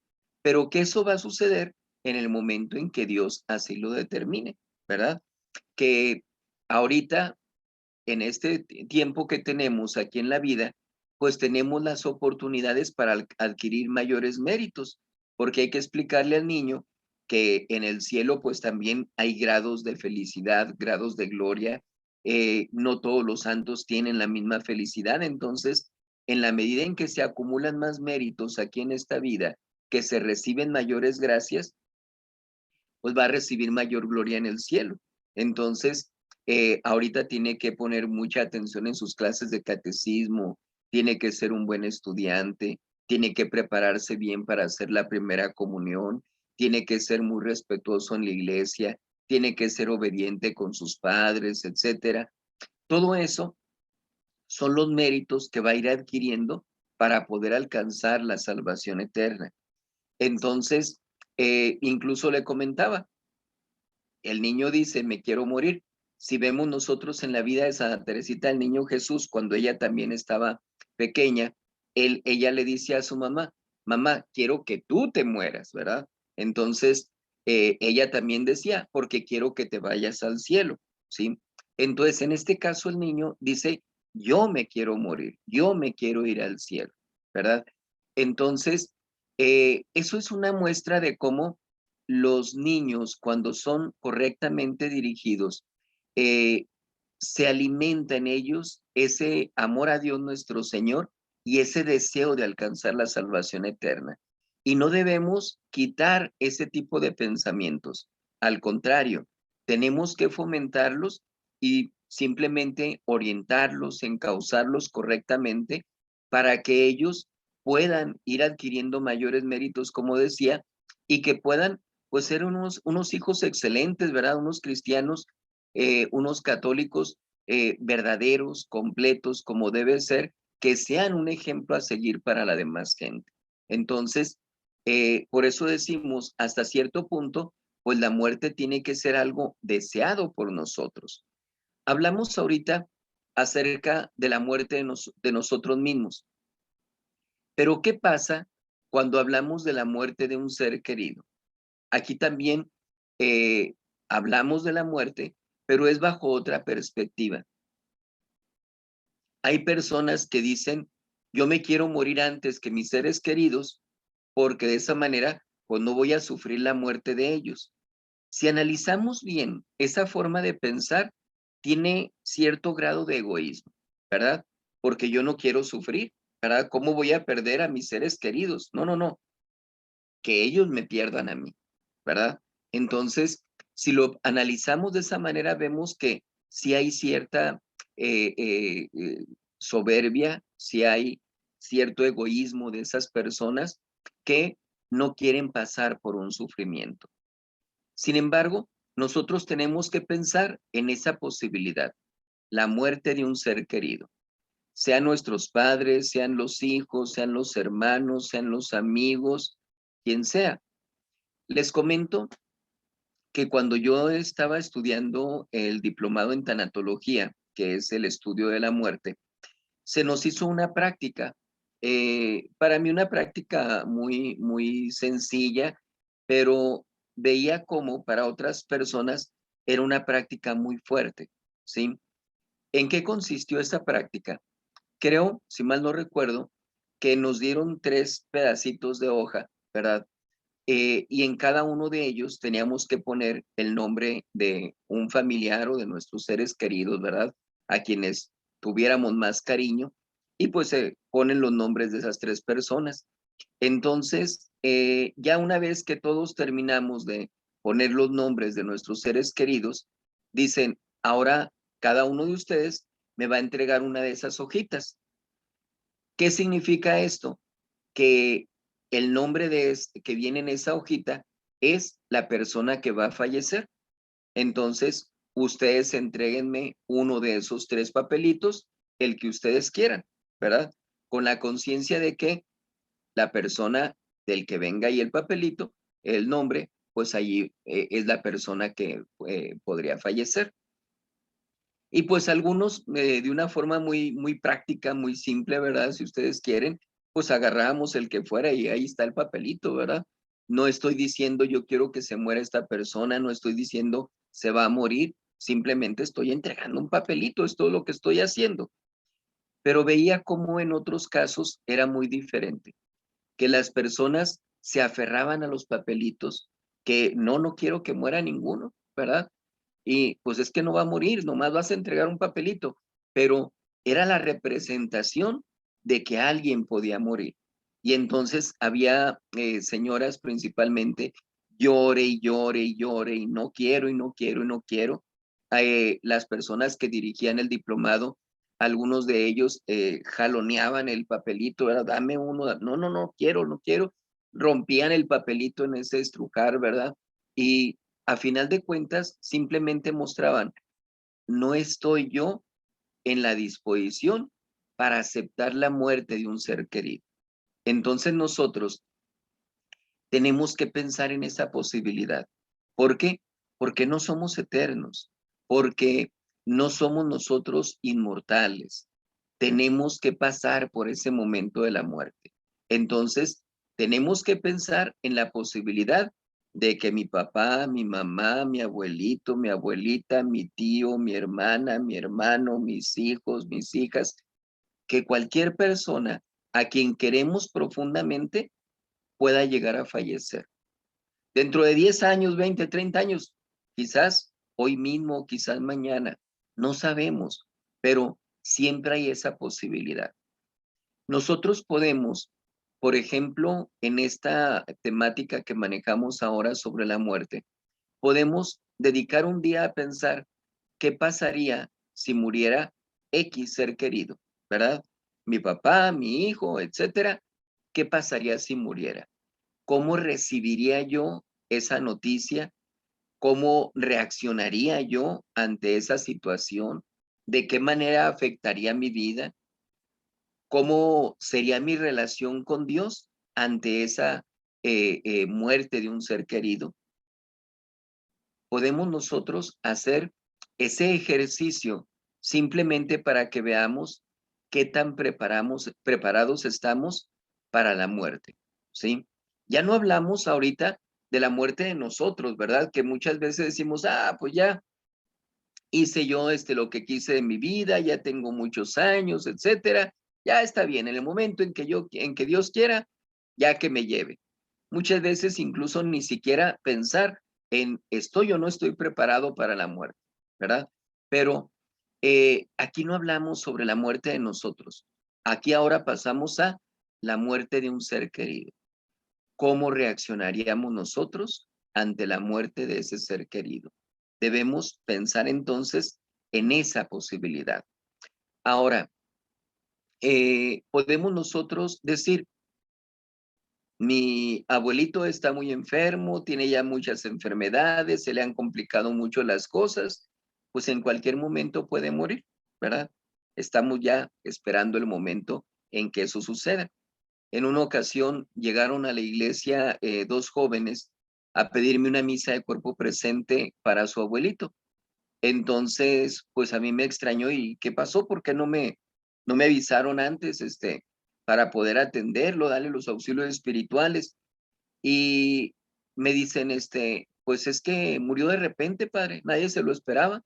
pero que eso va a suceder en el momento en que Dios así lo determine, ¿verdad? Que ahorita, en este tiempo que tenemos aquí en la vida, pues tenemos las oportunidades para adquirir mayores méritos, porque hay que explicarle al niño que en el cielo pues también hay grados de felicidad, grados de gloria, no todos los santos tienen la misma felicidad, entonces en la medida en que se acumulan más méritos aquí en esta vida, que se reciben mayores gracias, pues va a recibir mayor gloria en el cielo. Entonces, ahorita tiene que poner mucha atención en sus clases de catecismo, tiene que ser un buen estudiante, tiene que prepararse bien para hacer la primera comunión, tiene que ser muy respetuoso en la iglesia, tiene que ser obediente con sus padres, etcétera. Todo eso son los méritos que va a ir adquiriendo para poder alcanzar la salvación eterna. Entonces, incluso le comentaba, el niño dice, me quiero morir. Si vemos nosotros en la vida de Santa Teresita, el niño Jesús, cuando ella también estaba pequeña, ella le dice a su mamá, mamá, quiero que tú te mueras, ¿verdad? Entonces, ella también decía, porque quiero que te vayas al cielo, ¿sí? Entonces, en este caso, el niño dice, yo me quiero morir, yo me quiero ir al cielo, ¿verdad? Entonces, eso es una muestra de cómo los niños, cuando son correctamente dirigidos, eh, se alimenta en ellos ese amor a Dios nuestro Señor y ese deseo de alcanzar la salvación eterna. Y no debemos quitar ese tipo de pensamientos. Al contrario, tenemos que fomentarlos y simplemente orientarlos, encauzarlos correctamente para que ellos puedan ir adquiriendo mayores méritos, como decía, y que puedan pues ser unos hijos excelentes, ¿verdad? Unos cristianos, unos católicos verdaderos, completos, como debe ser, que sean un ejemplo a seguir para la demás gente. Entonces, Por eso decimos, hasta cierto punto, pues la muerte tiene que ser algo deseado por nosotros. Hablamos ahorita acerca de la muerte de nosotros mismos, pero ¿qué pasa cuando hablamos de la muerte de un ser querido? Aquí también hablamos de la muerte, pero es bajo otra perspectiva. Hay personas que dicen, yo me quiero morir antes que mis seres queridos, porque de esa manera, pues no voy a sufrir la muerte de ellos. Si analizamos bien, esa forma de pensar tiene cierto grado de egoísmo, ¿verdad? Porque yo no quiero sufrir, ¿verdad? ¿Cómo voy a perder a mis seres queridos? No, no, no, que ellos me pierdan a mí, ¿verdad? Entonces, si lo analizamos de esa manera, vemos que si hay cierta eh, eh, eh, soberbia, si hay cierto egoísmo de esas personas que no quieren pasar por un sufrimiento. Sin embargo, nosotros tenemos que pensar en esa posibilidad, la muerte de un ser querido, sean nuestros padres, sean los hijos, sean los hermanos, sean los amigos, quien sea. Les comento que cuando yo estaba estudiando el diplomado en tanatología, que es el estudio de la muerte, se nos hizo una práctica, para mí una práctica muy, muy sencilla, pero veía como para otras personas era una práctica muy fuerte, ¿sí? ¿En qué consistió esa práctica? Creo, si mal no recuerdo, que nos dieron 3 pedacitos de hoja, ¿verdad? Y en cada uno de ellos teníamos que poner el nombre de un familiar o de nuestros seres queridos, ¿verdad? A quienes tuviéramos más cariño, y pues se ponen los nombres de esas 3 personas. Entonces, ya una vez que todos terminamos de poner los nombres de nuestros seres queridos, dicen, ahora cada uno de ustedes me va a entregar una de esas hojitas. ¿Qué significa esto? Que el nombre que viene en esa hojita es la persona que va a fallecer. Entonces, ustedes entréguenme uno de esos 3 papelitos, el que ustedes quieran, ¿verdad? Con la conciencia de que la persona del que venga ahí el papelito, el nombre, pues allí es la persona que podría fallecer. Y pues algunos, de una forma muy, muy práctica, muy simple, ¿verdad? Si ustedes quieren, pues agarramos el que fuera y ahí está el papelito, ¿verdad? No estoy diciendo yo quiero que se muera esta persona, no estoy diciendo se va a morir, simplemente estoy entregando un papelito, es todo lo que estoy haciendo. Pero veía cómo en otros casos era muy diferente, que las personas se aferraban a los papelitos, que no quiero que muera ninguno, ¿verdad? Y pues es que no va a morir, nomás vas a entregar un papelito, pero era la representación de que alguien podía morir. Y entonces había señoras principalmente, llore y llore y llore y no quiero y no quiero y no quiero. Las personas que dirigían el diplomado, algunos de ellos jaloneaban el papelito, era dame uno, no, no, no quiero, no quiero. Rompían el papelito en ese estrujar, ¿verdad? Y a final de cuentas simplemente mostraban, no estoy yo en la disposición para aceptar la muerte de un ser querido. Entonces nosotros tenemos que pensar en esa posibilidad. ¿Por qué? Porque no somos eternos, porque no somos nosotros inmortales. Tenemos que pasar por ese momento de la muerte. Entonces, tenemos que pensar en la posibilidad de que mi papá, mi mamá, mi abuelito, mi abuelita, mi tío, mi hermana, mi hermano, mis hijos, mis hijas, que cualquier persona a quien queremos profundamente pueda llegar a fallecer. Dentro de 10 años, 20, 30 años, quizás hoy mismo, quizás mañana, no sabemos, pero siempre hay esa posibilidad. Nosotros podemos, por ejemplo, en esta temática que manejamos ahora sobre la muerte, podemos dedicar un día a pensar qué pasaría si muriera X ser querido, ¿verdad? Mi papá, mi hijo, etcétera. ¿Qué pasaría si muriera? ¿Cómo recibiría yo esa noticia? ¿Cómo reaccionaría yo ante esa situación? ¿De qué manera afectaría mi vida? ¿Cómo sería mi relación con Dios ante esa muerte de un ser querido, podemos nosotros hacer ese ejercicio simplemente para que veamos qué tan preparados estamos para la muerte, ¿sí? Ya no hablamos ahorita de la muerte de nosotros, ¿verdad? Que muchas veces decimos, pues ya hice yo lo que quise de mi vida, ya tengo muchos años, etcétera, ya está bien, en el momento en que Dios quiera, ya que me lleve. Muchas veces incluso ni siquiera pensar en estoy o no estoy preparado para la muerte, ¿verdad? Pero aquí no hablamos sobre la muerte de nosotros. Aquí ahora pasamos a la muerte de un ser querido. ¿Cómo reaccionaríamos nosotros ante la muerte de ese ser querido? Debemos pensar entonces en esa posibilidad. Ahora, podemos nosotros decir, mi abuelito está muy enfermo, tiene ya muchas enfermedades, se le han complicado mucho las cosas, pues en cualquier momento puede morir, ¿verdad? Estamos ya esperando el momento en que eso suceda. En una ocasión llegaron a la iglesia dos jóvenes a pedirme una misa de cuerpo presente para su abuelito. Entonces, pues a mí me extrañó y ¿qué pasó? ¿Por qué no me avisaron antes, para poder atenderlo, darle los auxilios espirituales? Y me dicen, pues es que murió de repente, padre, nadie se lo esperaba.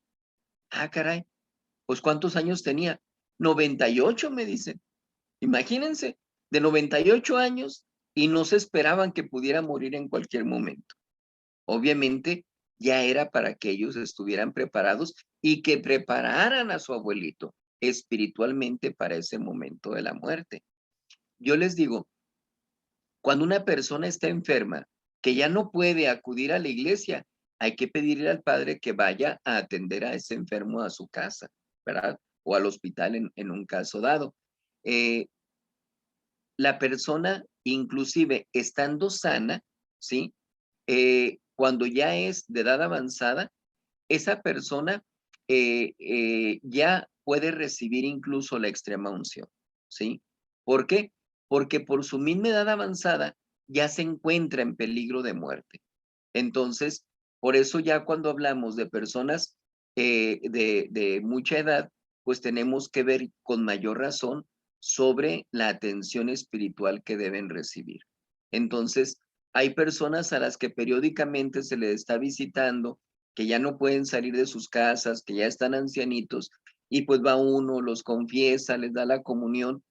Ah, caray, pues ¿cuántos años tenía? 98, me dicen. Imagínense, de 98 años y no se esperaban que pudiera morir en cualquier momento. Obviamente ya era para que ellos estuvieran preparados y que prepararan a su abuelito espiritualmente para ese momento de la muerte. Yo les digo, cuando una persona está enferma, que ya no puede acudir a la iglesia, hay que pedirle al padre que vaya a atender a ese enfermo a su casa, ¿verdad? O al hospital en un caso dado. Eh, la persona, inclusive estando sana, ¿sí? Cuando ya es de edad avanzada, esa persona ya puede recibir incluso la extrema unción, ¿sí? ¿Por qué? Porque por su misma edad avanzada ya se encuentra en peligro de muerte. Entonces, por eso ya cuando hablamos de personas de mucha edad, pues tenemos que ver con mayor razón sobre la atención espiritual que deben recibir. Entonces, hay personas a las que periódicamente se les está visitando, que ya no pueden salir de sus casas, que ya están ancianitos, y pues va uno, los confiesa, les da la comunión.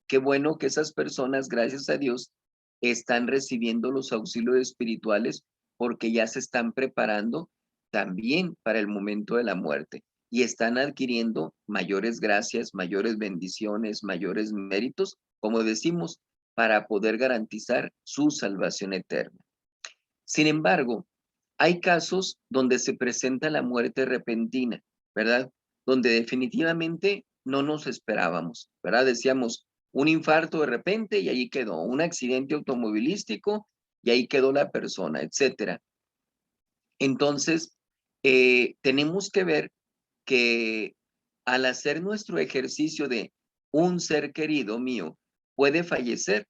Qué bueno que esas personas, gracias a Dios, están recibiendo los auxilios espirituales porque ya se están preparando también para el momento de la muerte y están adquiriendo mayores gracias, mayores bendiciones, mayores méritos, como decimos, para poder garantizar su salvación eterna. Sin embargo, hay casos donde se presenta la muerte repentina, ¿verdad? Donde definitivamente no nos esperábamos, ¿verdad? Decíamos, un infarto de repente y ahí quedó, un accidente automovilístico y ahí quedó la persona, etcétera. Entonces, tenemos que ver que al hacer nuestro ejercicio de un ser querido mío puede fallecer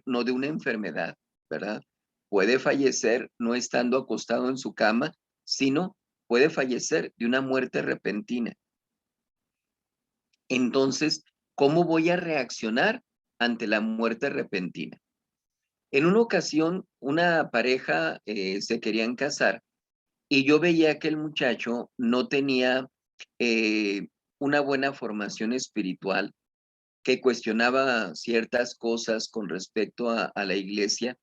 no de una enfermedad, ¿verdad? Puede fallecer no estando acostado en su cama, sino puede fallecer de una muerte repentina. Entonces, ¿cómo voy a reaccionar ante la muerte repentina? En una ocasión, una pareja se querían casar y yo veía que el muchacho no tenía eh, una buena formación espiritual, que cuestionaba ciertas cosas con respecto a la iglesia,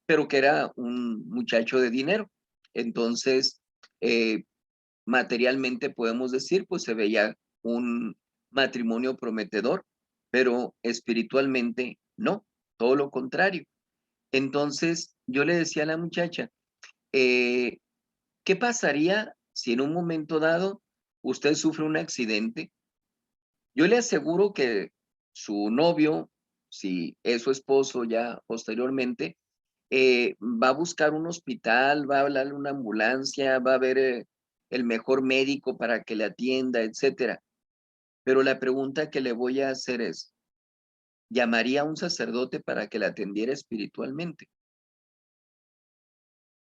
pero que era un muchacho de dinero. Entonces, eh, materialmente podemos decir, pues se veía un matrimonio prometedor, pero espiritualmente no, todo lo contrario. Entonces, yo le decía a la muchacha, eh, ¿qué pasaría si en un momento dado usted sufre un accidente? Yo le aseguro que su novio, si es su esposo ya posteriormente, va a buscar un hospital, va a hablarle a una ambulancia, va a ver el mejor médico para que le atienda, etcétera. Pero la pregunta que le voy a hacer es, llamaría a un sacerdote para que la atendiera espiritualmente.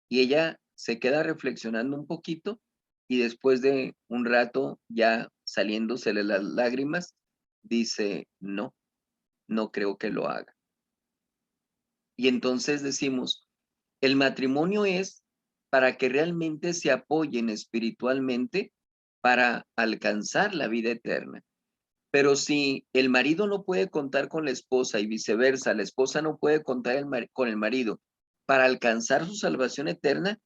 Y ella se queda reflexionando un poquito y después de un rato, ya saliéndosele las lágrimas, dice, no, no creo que lo haga. Y entonces decimos, el matrimonio es para que realmente se apoyen espiritualmente para alcanzar la vida eterna. Pero si el marido no puede contar con la esposa y viceversa, la esposa no puede contar con el marido para alcanzar su salvación eterna,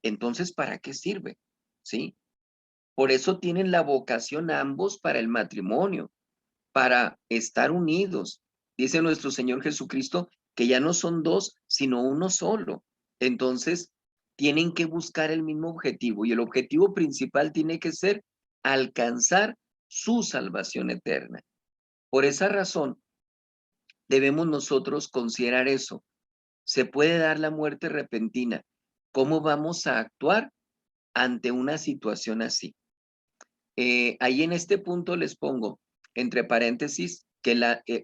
entonces ¿para qué sirve? ¿Sí? Por eso tienen la vocación ambos para el matrimonio, para estar unidos. Dice nuestro Señor Jesucristo que ya no son dos, sino uno solo. Entonces, tienen que buscar el mismo objetivo y el objetivo principal tiene que ser alcanzar su salvación eterna. Por esa razón, debemos nosotros considerar eso. Se puede dar la muerte repentina. ¿Cómo vamos a actuar ante una situación así? Ahí en este punto les pongo, entre paréntesis, que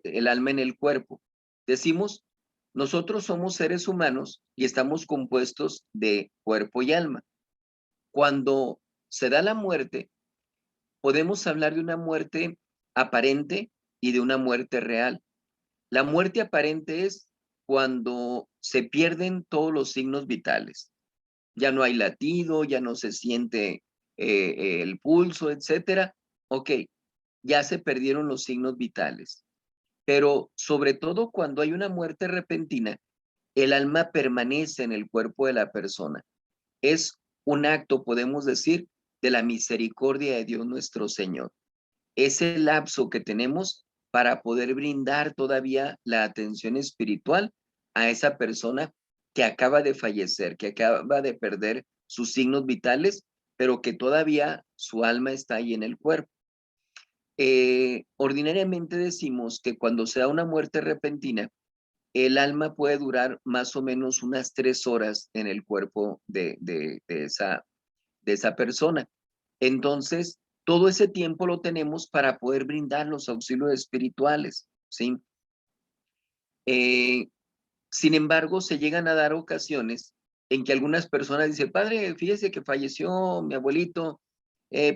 el alma en el cuerpo. Decimos, nosotros somos seres humanos y estamos compuestos de cuerpo y alma. Cuando se da la muerte, podemos hablar de una muerte aparente y de una muerte real. La muerte aparente es cuando se pierden todos los signos vitales. Ya no hay latido, ya no se siente el pulso, etcétera. Ok, ya se perdieron los signos vitales. Pero sobre todo cuando hay una muerte repentina, el alma permanece en el cuerpo de la persona. Es un acto, podemos decir, de la misericordia de Dios nuestro Señor. Es el lapso que tenemos para poder brindar todavía la atención espiritual a esa persona que acaba de fallecer, que acaba de perder sus signos vitales, pero que todavía su alma está ahí en el cuerpo. Ordinariamente decimos que cuando se da una muerte repentina, el alma puede durar más o menos unas 3 horas en el cuerpo de esa persona. Entonces, todo ese tiempo lo tenemos para poder brindar los auxilios espirituales, ¿sí? Eh, Sin embargo, se llegan a dar ocasiones en que algunas personas dicen, padre, fíjese que falleció mi abuelito,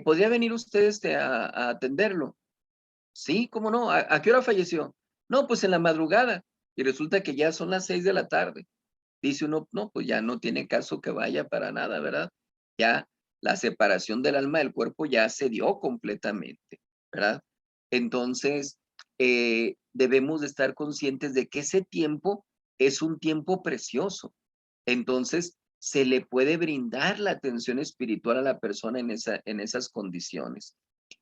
¿podría venir usted a atenderlo? Sí, ¿cómo no? ¿A qué hora falleció? No, pues en la madrugada. Y resulta que ya son las 6 de la tarde. Dice uno, no, pues ya no tiene caso que vaya para nada, ¿verdad? Ya la separación del alma del cuerpo ya se dio completamente, ¿verdad? Entonces, debemos de estar conscientes de que ese tiempo es un tiempo precioso. Entonces, se le puede brindar la atención espiritual a la persona en esas condiciones.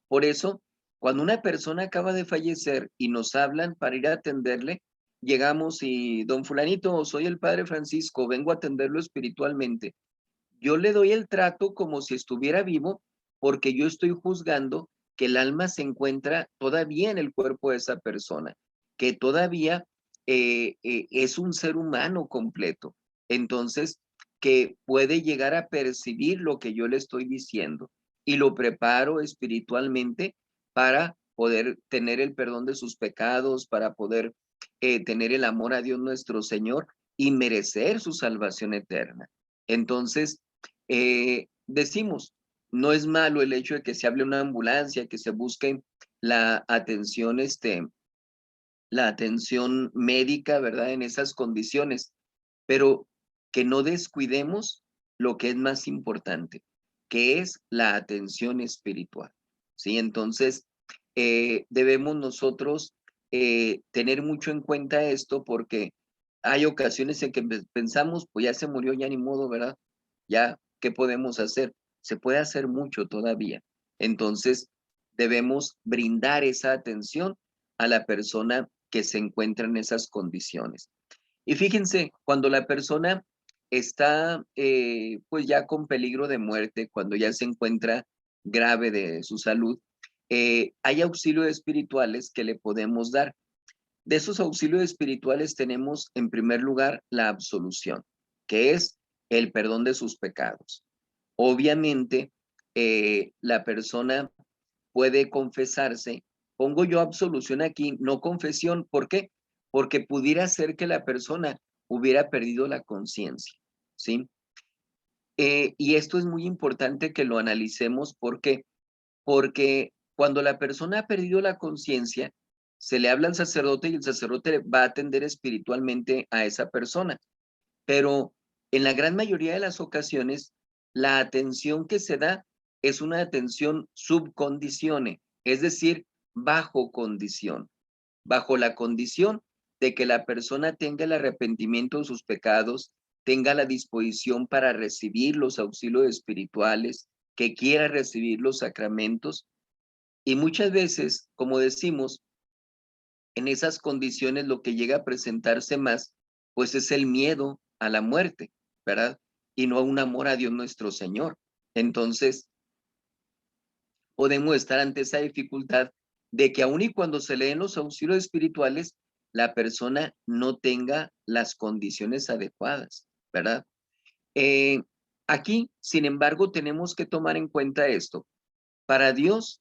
Por eso, cuando una persona acaba de fallecer y nos hablan para ir a atenderle, llegamos y, don fulanito, soy el padre Francisco, vengo a atenderlo espiritualmente. Yo le doy el trato como si estuviera vivo porque yo estoy juzgando que el alma se encuentra todavía en el cuerpo de esa persona, que todavía es un ser humano completo. Entonces, que puede llegar a percibir lo que yo le estoy diciendo y lo preparo espiritualmente para poder tener el perdón de sus pecados, para poder tener el amor a Dios nuestro Señor y merecer su salvación eterna. Entonces, decimos, no es malo el hecho de que se hable una ambulancia, que se busque la atención, la atención médica, ¿verdad? En esas condiciones, pero que no descuidemos lo que es más importante, que es la atención espiritual, ¿sí? Entonces, debemos nosotros tener mucho en cuenta esto porque hay ocasiones en que pensamos, pues ya se murió, ya ni modo, ¿verdad? Ya, ¿qué podemos hacer? Se puede hacer mucho todavía. Entonces, debemos brindar esa atención a la persona que se encuentra en esas condiciones. Y fíjense, cuando la persona está pues ya con peligro de muerte, cuando ya se encuentra grave de su salud, hay auxilios espirituales que le podemos dar. De esos auxilios espirituales tenemos en primer lugar la absolución, que es el perdón de sus pecados. Obviamente, la persona puede confesarse. Pongo yo absolución aquí, no confesión. ¿Por qué? porque pudiera ser que la persona hubiera perdido la conciencia, ¿sí? Y esto es muy importante que lo analicemos porque cuando la persona ha perdido la conciencia, se le habla al sacerdote y el sacerdote va a atender espiritualmente a esa persona. Pero en la gran mayoría de las ocasiones, la atención que se da es una atención subcondicione, es decir, bajo condición, bajo la condición de que la persona tenga el arrepentimiento de sus pecados, tenga la disposición para recibir los auxilios espirituales, que quiera recibir los sacramentos. Y muchas veces, como decimos, en esas condiciones lo que llega a presentarse más, pues es el miedo a la muerte, ¿verdad? Y no un amor a Dios nuestro Señor. Entonces, podemos estar ante esa dificultad de que aun y cuando se leen los auxilios espirituales, la persona no tenga las condiciones adecuadas, ¿verdad? Eh, Aquí, sin embargo, tenemos que tomar en cuenta esto. Para Dios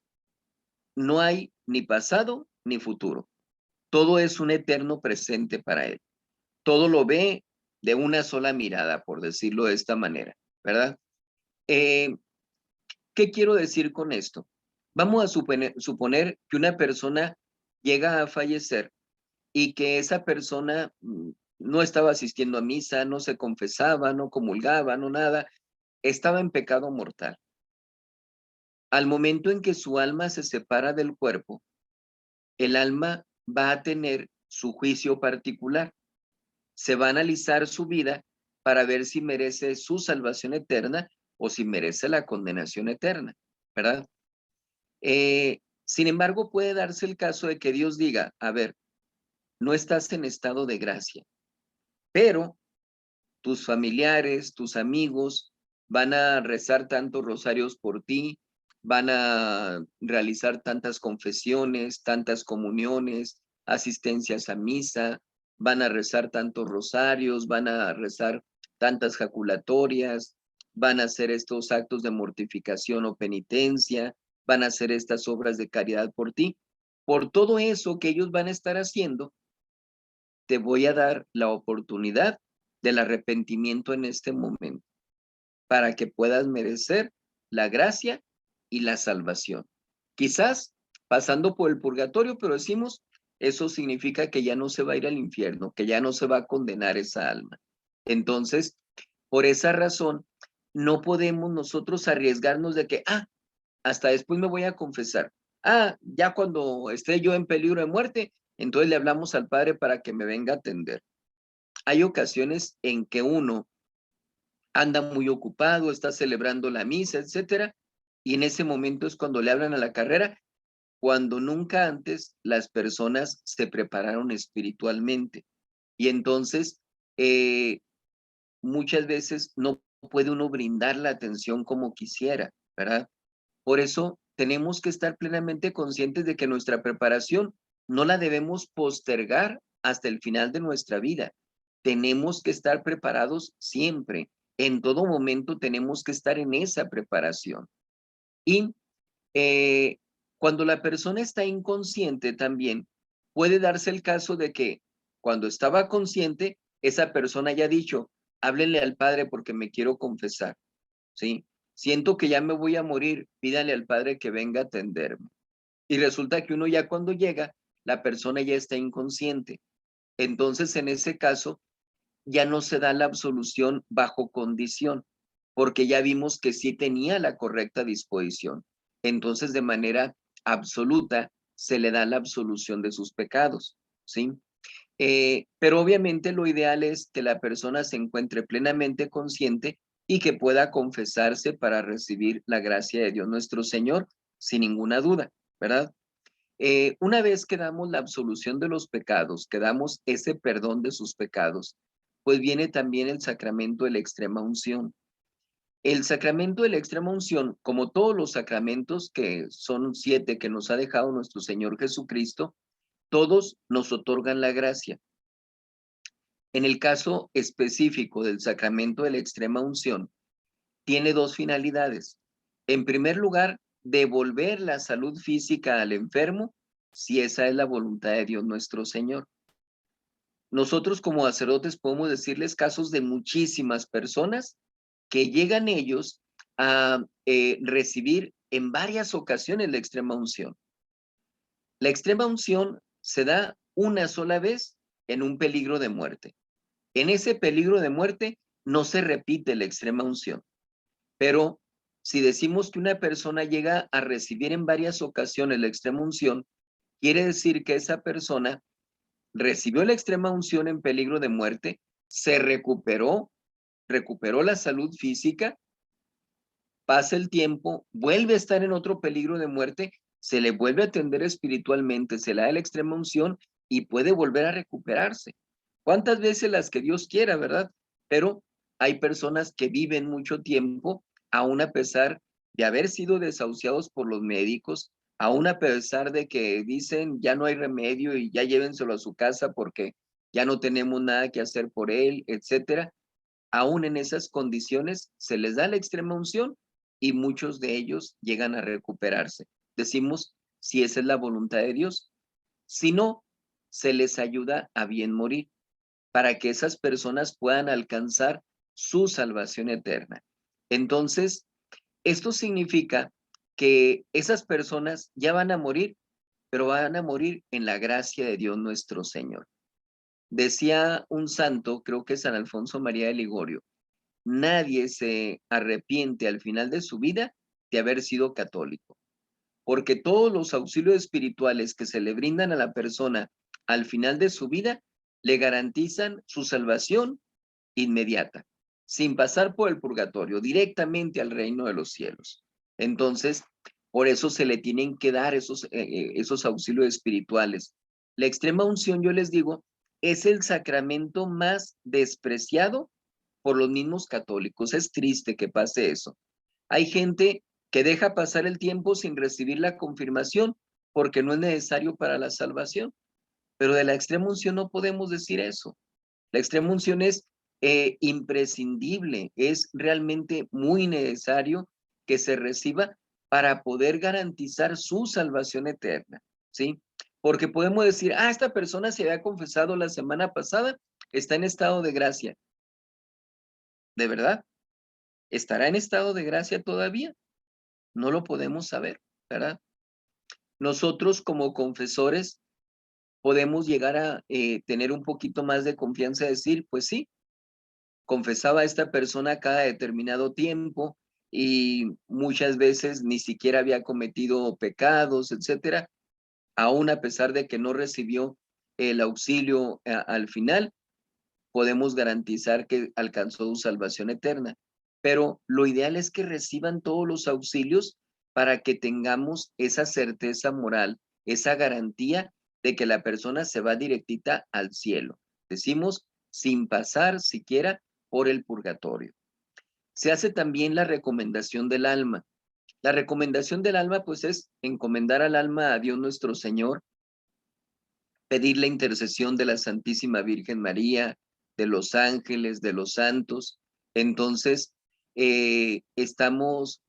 no hay ni pasado ni futuro. Todo es un eterno presente para Él. Todo lo ve de una sola mirada, por decirlo de esta manera, ¿verdad? Eh, ¿Qué quiero decir con esto? Vamos a suponer que una persona llega a fallecer y que esa persona no estaba asistiendo a misa, no se confesaba, no comulgaba, no nada, estaba en pecado mortal. Al momento en que su alma se separa del cuerpo, el alma va a tener su juicio particular. Se va a analizar su vida para ver si merece su salvación eterna o si merece la condenación eterna, ¿verdad? Sin embargo, puede darse el caso de que Dios diga, a ver, no estás en estado de gracia, pero tus familiares, tus amigos van a rezar tantos rosarios por ti, van a realizar tantas confesiones, tantas comuniones, asistencias a misa, van a rezar tantos rosarios, van a rezar tantas jaculatorias, van a hacer estos actos de mortificación o penitencia, van a hacer estas obras de caridad por ti. Por todo eso que ellos van a estar haciendo, te voy a dar la oportunidad del arrepentimiento en este momento para que puedas merecer la gracia y la salvación. Quizás pasando por el purgatorio, pero decimos, eso significa que ya no se va a ir al infierno, que ya no se va a condenar esa alma. Entonces, por esa razón, no podemos nosotros arriesgarnos de que, hasta después me voy a confesar. Ya cuando esté yo en peligro de muerte, entonces le hablamos al Padre para que me venga a atender. Hay ocasiones en que uno anda muy ocupado, está celebrando la misa, etcétera, y en ese momento es cuando le hablan a la carrera, cuando nunca antes las personas se prepararon espiritualmente. Y entonces, muchas veces no puede uno brindar la atención como quisiera, ¿verdad? Por eso tenemos que estar plenamente conscientes de que nuestra preparación no la debemos postergar hasta el final de nuestra vida. Tenemos que estar preparados siempre. En todo momento tenemos que estar en esa preparación. Y eh, cuando la persona está inconsciente también, puede darse el caso de que cuando estaba consciente, esa persona ya ha dicho, háblenle al Padre porque me quiero confesar, ¿sí? Siento que ya me voy a morir, pídale al Padre que venga a atenderme. Y resulta que uno ya cuando llega, la persona ya está inconsciente. Entonces, en ese caso, ya no se da la absolución bajo condición, porque ya vimos que sí tenía la correcta disposición. Entonces, de manera absoluta, se le da la absolución de sus pecados, ¿sí? Pero obviamente lo ideal es que la persona se encuentre plenamente consciente y que pueda confesarse para recibir la gracia de Dios nuestro Señor, sin ninguna duda, ¿verdad? Una vez que damos la absolución de los pecados, que damos ese perdón de sus pecados, pues viene también el sacramento de la extrema unción. El sacramento de la extrema unción, como todos los sacramentos, que son 7 que nos ha dejado nuestro Señor Jesucristo, todos nos otorgan la gracia. En el caso específico del sacramento de la extrema unción, tiene dos finalidades. En primer lugar, devolver la salud física al enfermo, si esa es la voluntad de Dios nuestro Señor. Nosotros como sacerdotes podemos decirles casos de muchísimas personas que llegan ellos a recibir en varias ocasiones la extrema unción. La extrema unción se da una sola vez en un peligro de muerte. En ese peligro de muerte no se repite la extrema unción, pero si decimos que una persona llega a recibir en varias ocasiones la extrema unción, quiere decir que esa persona recibió la extrema unción en peligro de muerte, se recuperó la salud física, pasa el tiempo, vuelve a estar en otro peligro de muerte, se le vuelve a atender espiritualmente, se le da la extrema unción y puede volver a recuperarse. ¿Cuántas veces las que Dios quiera, verdad? Pero hay personas que viven mucho tiempo, aún a pesar de haber sido desahuciados por los médicos, aún a pesar de que dicen ya no hay remedio y ya llévenselo a su casa porque ya no tenemos nada que hacer por él, etcétera. Aún en esas condiciones se les da la extrema unción y muchos de ellos llegan a recuperarse. Decimos si esa es la voluntad de Dios. Si no, se les ayuda a bien morir para que esas personas puedan alcanzar su salvación eterna. Entonces, esto significa que esas personas ya van a morir, pero van a morir en la gracia de Dios nuestro Señor. Decía un santo, creo que San Alfonso María de Ligorio, nadie se arrepiente al final de su vida de haber sido católico, porque todos los auxilios espirituales que se le brindan a la persona al final de su vida le garantizan su salvación inmediata, sin pasar por el purgatorio, directamente al reino de los cielos. Entonces, por eso se le tienen que dar esos auxilios espirituales. La extrema unción, yo les digo, es el sacramento más despreciado por los mismos católicos. Es triste que pase eso. Hay gente que deja pasar el tiempo sin recibir la confirmación porque no es necesario para la salvación. Pero de la extrema unción no podemos decir eso. La extrema unción es imprescindible, es realmente muy necesario que se reciba para poder garantizar su salvación eterna, ¿sí? Porque podemos decir, esta persona se había confesado la semana pasada, está en estado de gracia. ¿De verdad? ¿Estará en estado de gracia todavía? No lo podemos saber, ¿verdad? Nosotros como confesores podemos llegar a tener un poquito más de confianza y decir, pues sí, confesaba a esta persona cada determinado tiempo y muchas veces ni siquiera había cometido pecados, etcétera, aún a pesar de que no recibió el auxilio al final, podemos garantizar que alcanzó su salvación eterna. Pero lo ideal es que reciban todos los auxilios para que tengamos esa certeza moral, esa garantía de que la persona se va directita al cielo. Decimos, sin pasar siquiera por el purgatorio. Se hace también la recomendación del alma. La recomendación del alma, pues, es encomendar al alma a Dios nuestro Señor, pedir la intercesión de la Santísima Virgen María, de los ángeles, de los santos. Entonces, estamos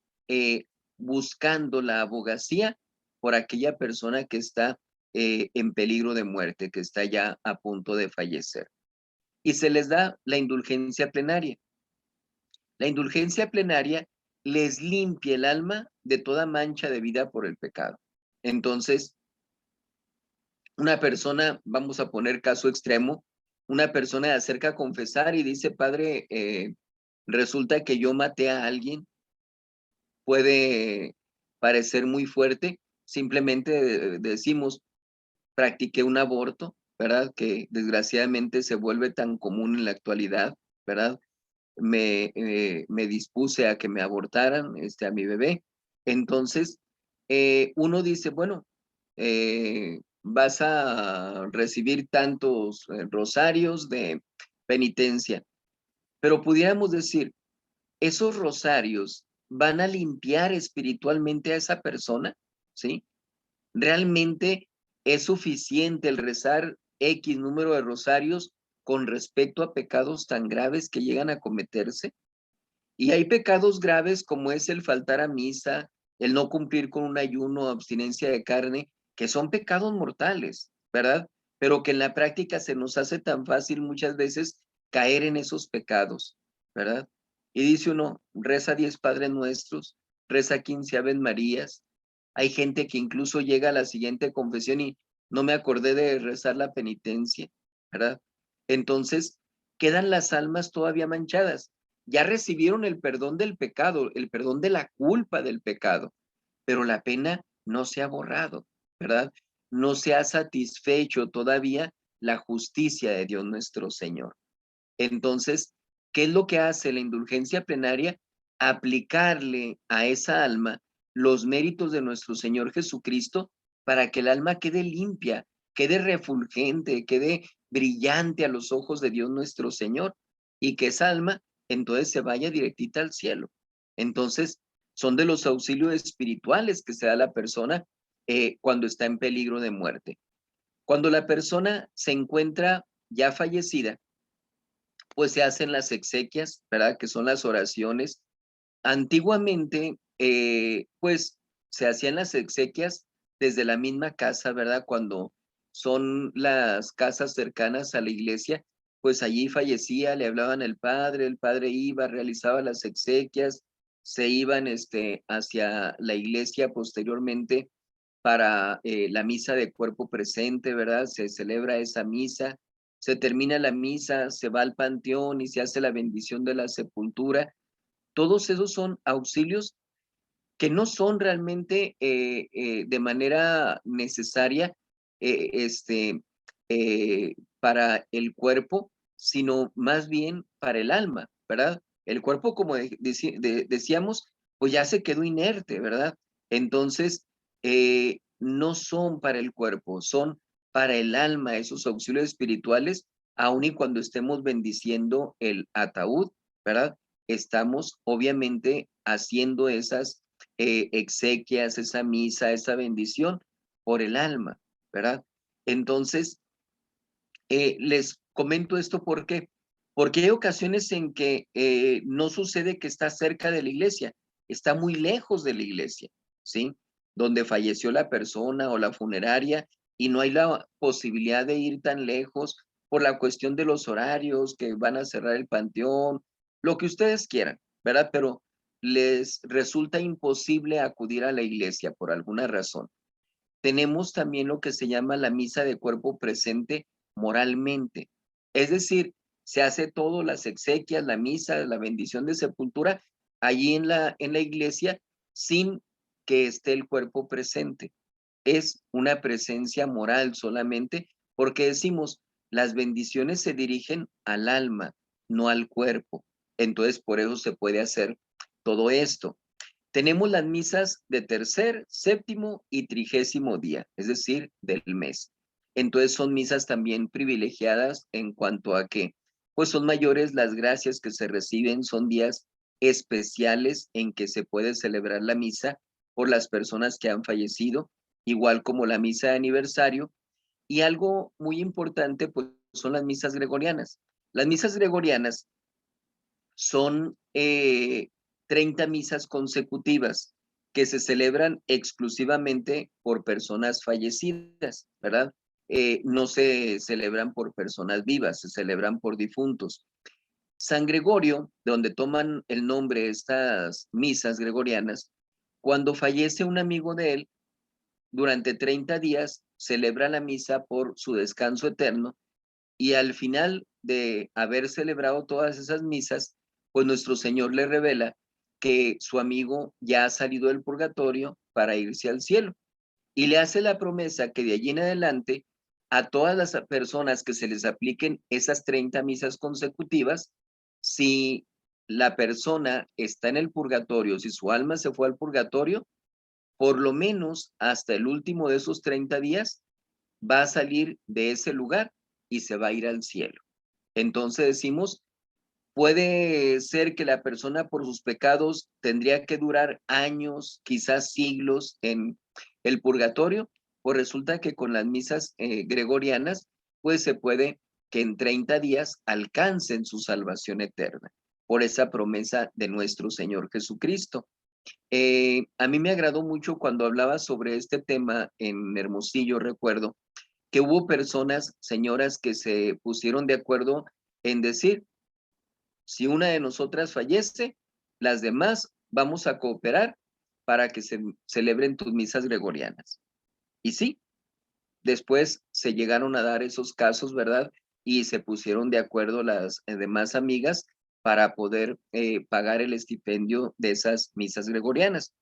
buscando la abogacía por aquella persona que está en peligro de muerte, que está ya a punto de fallecer. Y se les da la indulgencia plenaria. La indulgencia plenaria les limpia el alma de toda mancha de vida por el pecado. Entonces, una persona, vamos a poner caso extremo, una persona se acerca a confesar y dice, padre, resulta que yo maté a alguien, puede parecer muy fuerte, simplemente decimos, practiqué un aborto, ¿verdad? Que desgraciadamente se vuelve tan común en la actualidad, ¿verdad? Me dispuse a que me abortaran a mi bebé. Entonces, uno dice, bueno, vas a recibir tantos rosarios de penitencia, pero pudiéramos decir, esos rosarios van a limpiar espiritualmente a esa persona, ¿sí? ¿Realmente es suficiente el rezar X número de rosarios con respecto a pecados tan graves que llegan a cometerse? Y hay pecados graves como es el faltar a misa, el no cumplir con un ayuno, abstinencia de carne, que son pecados mortales, ¿verdad? pero que en la práctica se nos hace tan fácil muchas veces caer en esos pecados, ¿verdad? Y dice uno, reza 10 Padres Nuestros, reza 15 Aves Marías. Hay gente que incluso llega a la siguiente confesión y no me acordé de rezar la penitencia, ¿verdad? Entonces, quedan las almas todavía manchadas. Ya recibieron el perdón del pecado, el perdón de la culpa del pecado, pero la pena no se ha borrado, ¿verdad? No se ha satisfecho todavía la justicia de Dios nuestro Señor. Entonces, ¿qué es lo que hace la indulgencia plenaria? Aplicarle a esa alma los méritos de nuestro Señor Jesucristo para que el alma quede limpia, quede refulgente, quede brillante a los ojos de Dios nuestro Señor y que esa alma entonces se vaya directita al cielo. Entonces, son de los auxilios espirituales que se da a la persona cuando está en peligro de muerte. Cuando la persona se encuentra ya fallecida, pues se hacen las exequias, ¿verdad? Que son las oraciones. Antiguamente, pues se hacían las exequias desde la misma casa, ¿verdad? Cuando son las casas cercanas a la iglesia, pues allí fallecía, le hablaban al padre, el padre iba, realizaba las exequias, se iban hacia la iglesia posteriormente para la misa de cuerpo presente, ¿verdad? Se celebra esa misa, se termina la misa, se va al panteón y se hace la bendición de la sepultura. Todos esos son auxilios que no son realmente de manera necesaria eh, este, para el cuerpo, sino más bien para el alma, ¿verdad? El cuerpo, como decíamos, pues ya se quedó inerte, ¿verdad? Entonces, no son para el cuerpo, son para el alma esos auxilios espirituales, aun y cuando estemos bendiciendo el ataúd, ¿verdad? Estamos obviamente haciendo esas exequias, esa misa, esa bendición por el alma, ¿verdad? Entonces, les comento esto porque hay ocasiones en que no sucede que está cerca de la iglesia, está muy lejos de la iglesia, ¿sí? Donde falleció la persona o la funeraria y no hay la posibilidad de ir tan lejos por la cuestión de los horarios que van a cerrar el panteón, lo que ustedes quieran, ¿verdad? Pero les resulta imposible acudir a la iglesia por alguna razón. Tenemos también lo que se llama la misa de cuerpo presente moralmente. Es decir, se hace todo, las exequias, la misa, la bendición de sepultura, allí en la iglesia, sin que esté el cuerpo presente. Es una presencia moral solamente, porque decimos, las bendiciones se dirigen al alma, no al cuerpo. Entonces, por eso se puede hacer todo esto. Tenemos las misas de tercer, séptimo y 30º día, es decir, del mes. Entonces son misas también privilegiadas en cuanto a que, pues son mayores las gracias que se reciben, son días especiales en que se puede celebrar la misa por las personas que han fallecido, igual como la misa de aniversario. Y algo muy importante, pues son las misas gregorianas. Las misas gregorianas son 30 misas consecutivas que se celebran exclusivamente por personas fallecidas, ¿verdad? No se celebran por personas vivas, se celebran por difuntos. San Gregorio, de donde toman el nombre estas misas gregorianas, cuando fallece un amigo de él, durante 30 días celebra la misa por su descanso eterno y al final de haber celebrado todas esas misas, pues nuestro Señor le revela que su amigo ya ha salido del purgatorio para irse al cielo y le hace la promesa que de allí en adelante a todas las personas que se les apliquen esas 30 misas consecutivas, si la persona está en el purgatorio, si su alma se fue al purgatorio, por lo menos hasta el último de esos 30 días va a salir de ese lugar y se va a ir al cielo. Entonces decimos, puede ser que la persona por sus pecados tendría que durar años, quizás siglos en el purgatorio, pues resulta que con las misas gregorianas, pues se puede que en 30 días alcancen su salvación eterna por esa promesa de nuestro Señor Jesucristo. A mí me agradó mucho cuando hablaba sobre este tema en Hermosillo, recuerdo, que hubo personas, señoras, que se pusieron de acuerdo en decir, si una de nosotras fallece, las demás vamos a cooperar para que se celebren tus misas gregorianas. Y sí, después se llegaron a dar esos casos, ¿verdad? Y se pusieron de acuerdo las demás amigas para poder pagar el estipendio de esas misas gregorianas.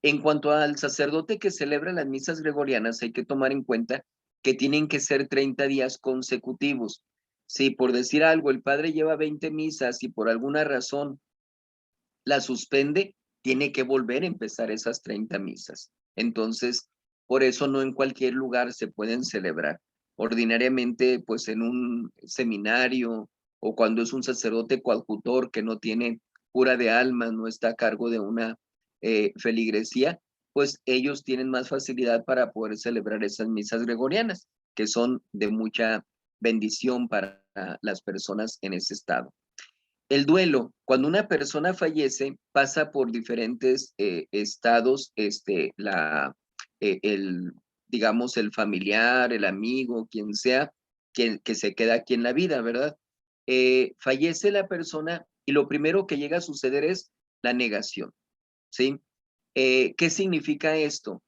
En cuanto al sacerdote que celebra las misas gregorianas, hay que tomar en cuenta que tienen que ser 30 días consecutivos. Si por decir algo el padre lleva 20 misas y por alguna razón la suspende, tiene que volver a empezar esas 30 misas. Entonces, por eso no en cualquier lugar se pueden celebrar. Ordinariamente, pues en un seminario o cuando es un sacerdote coadjutor que no tiene cura de almas, no está a cargo de una feligresía, pues ellos tienen más facilidad para poder celebrar esas misas gregorianas, que son de mucha bendición para las personas en ese estado. El duelo, cuando una persona fallece, pasa por diferentes estados, digamos, el familiar, el amigo, quien sea, que se queda aquí en la vida, ¿verdad? Fallece la persona y lo primero que llega a suceder es la negación, ¿sí? ¿Qué significa esto?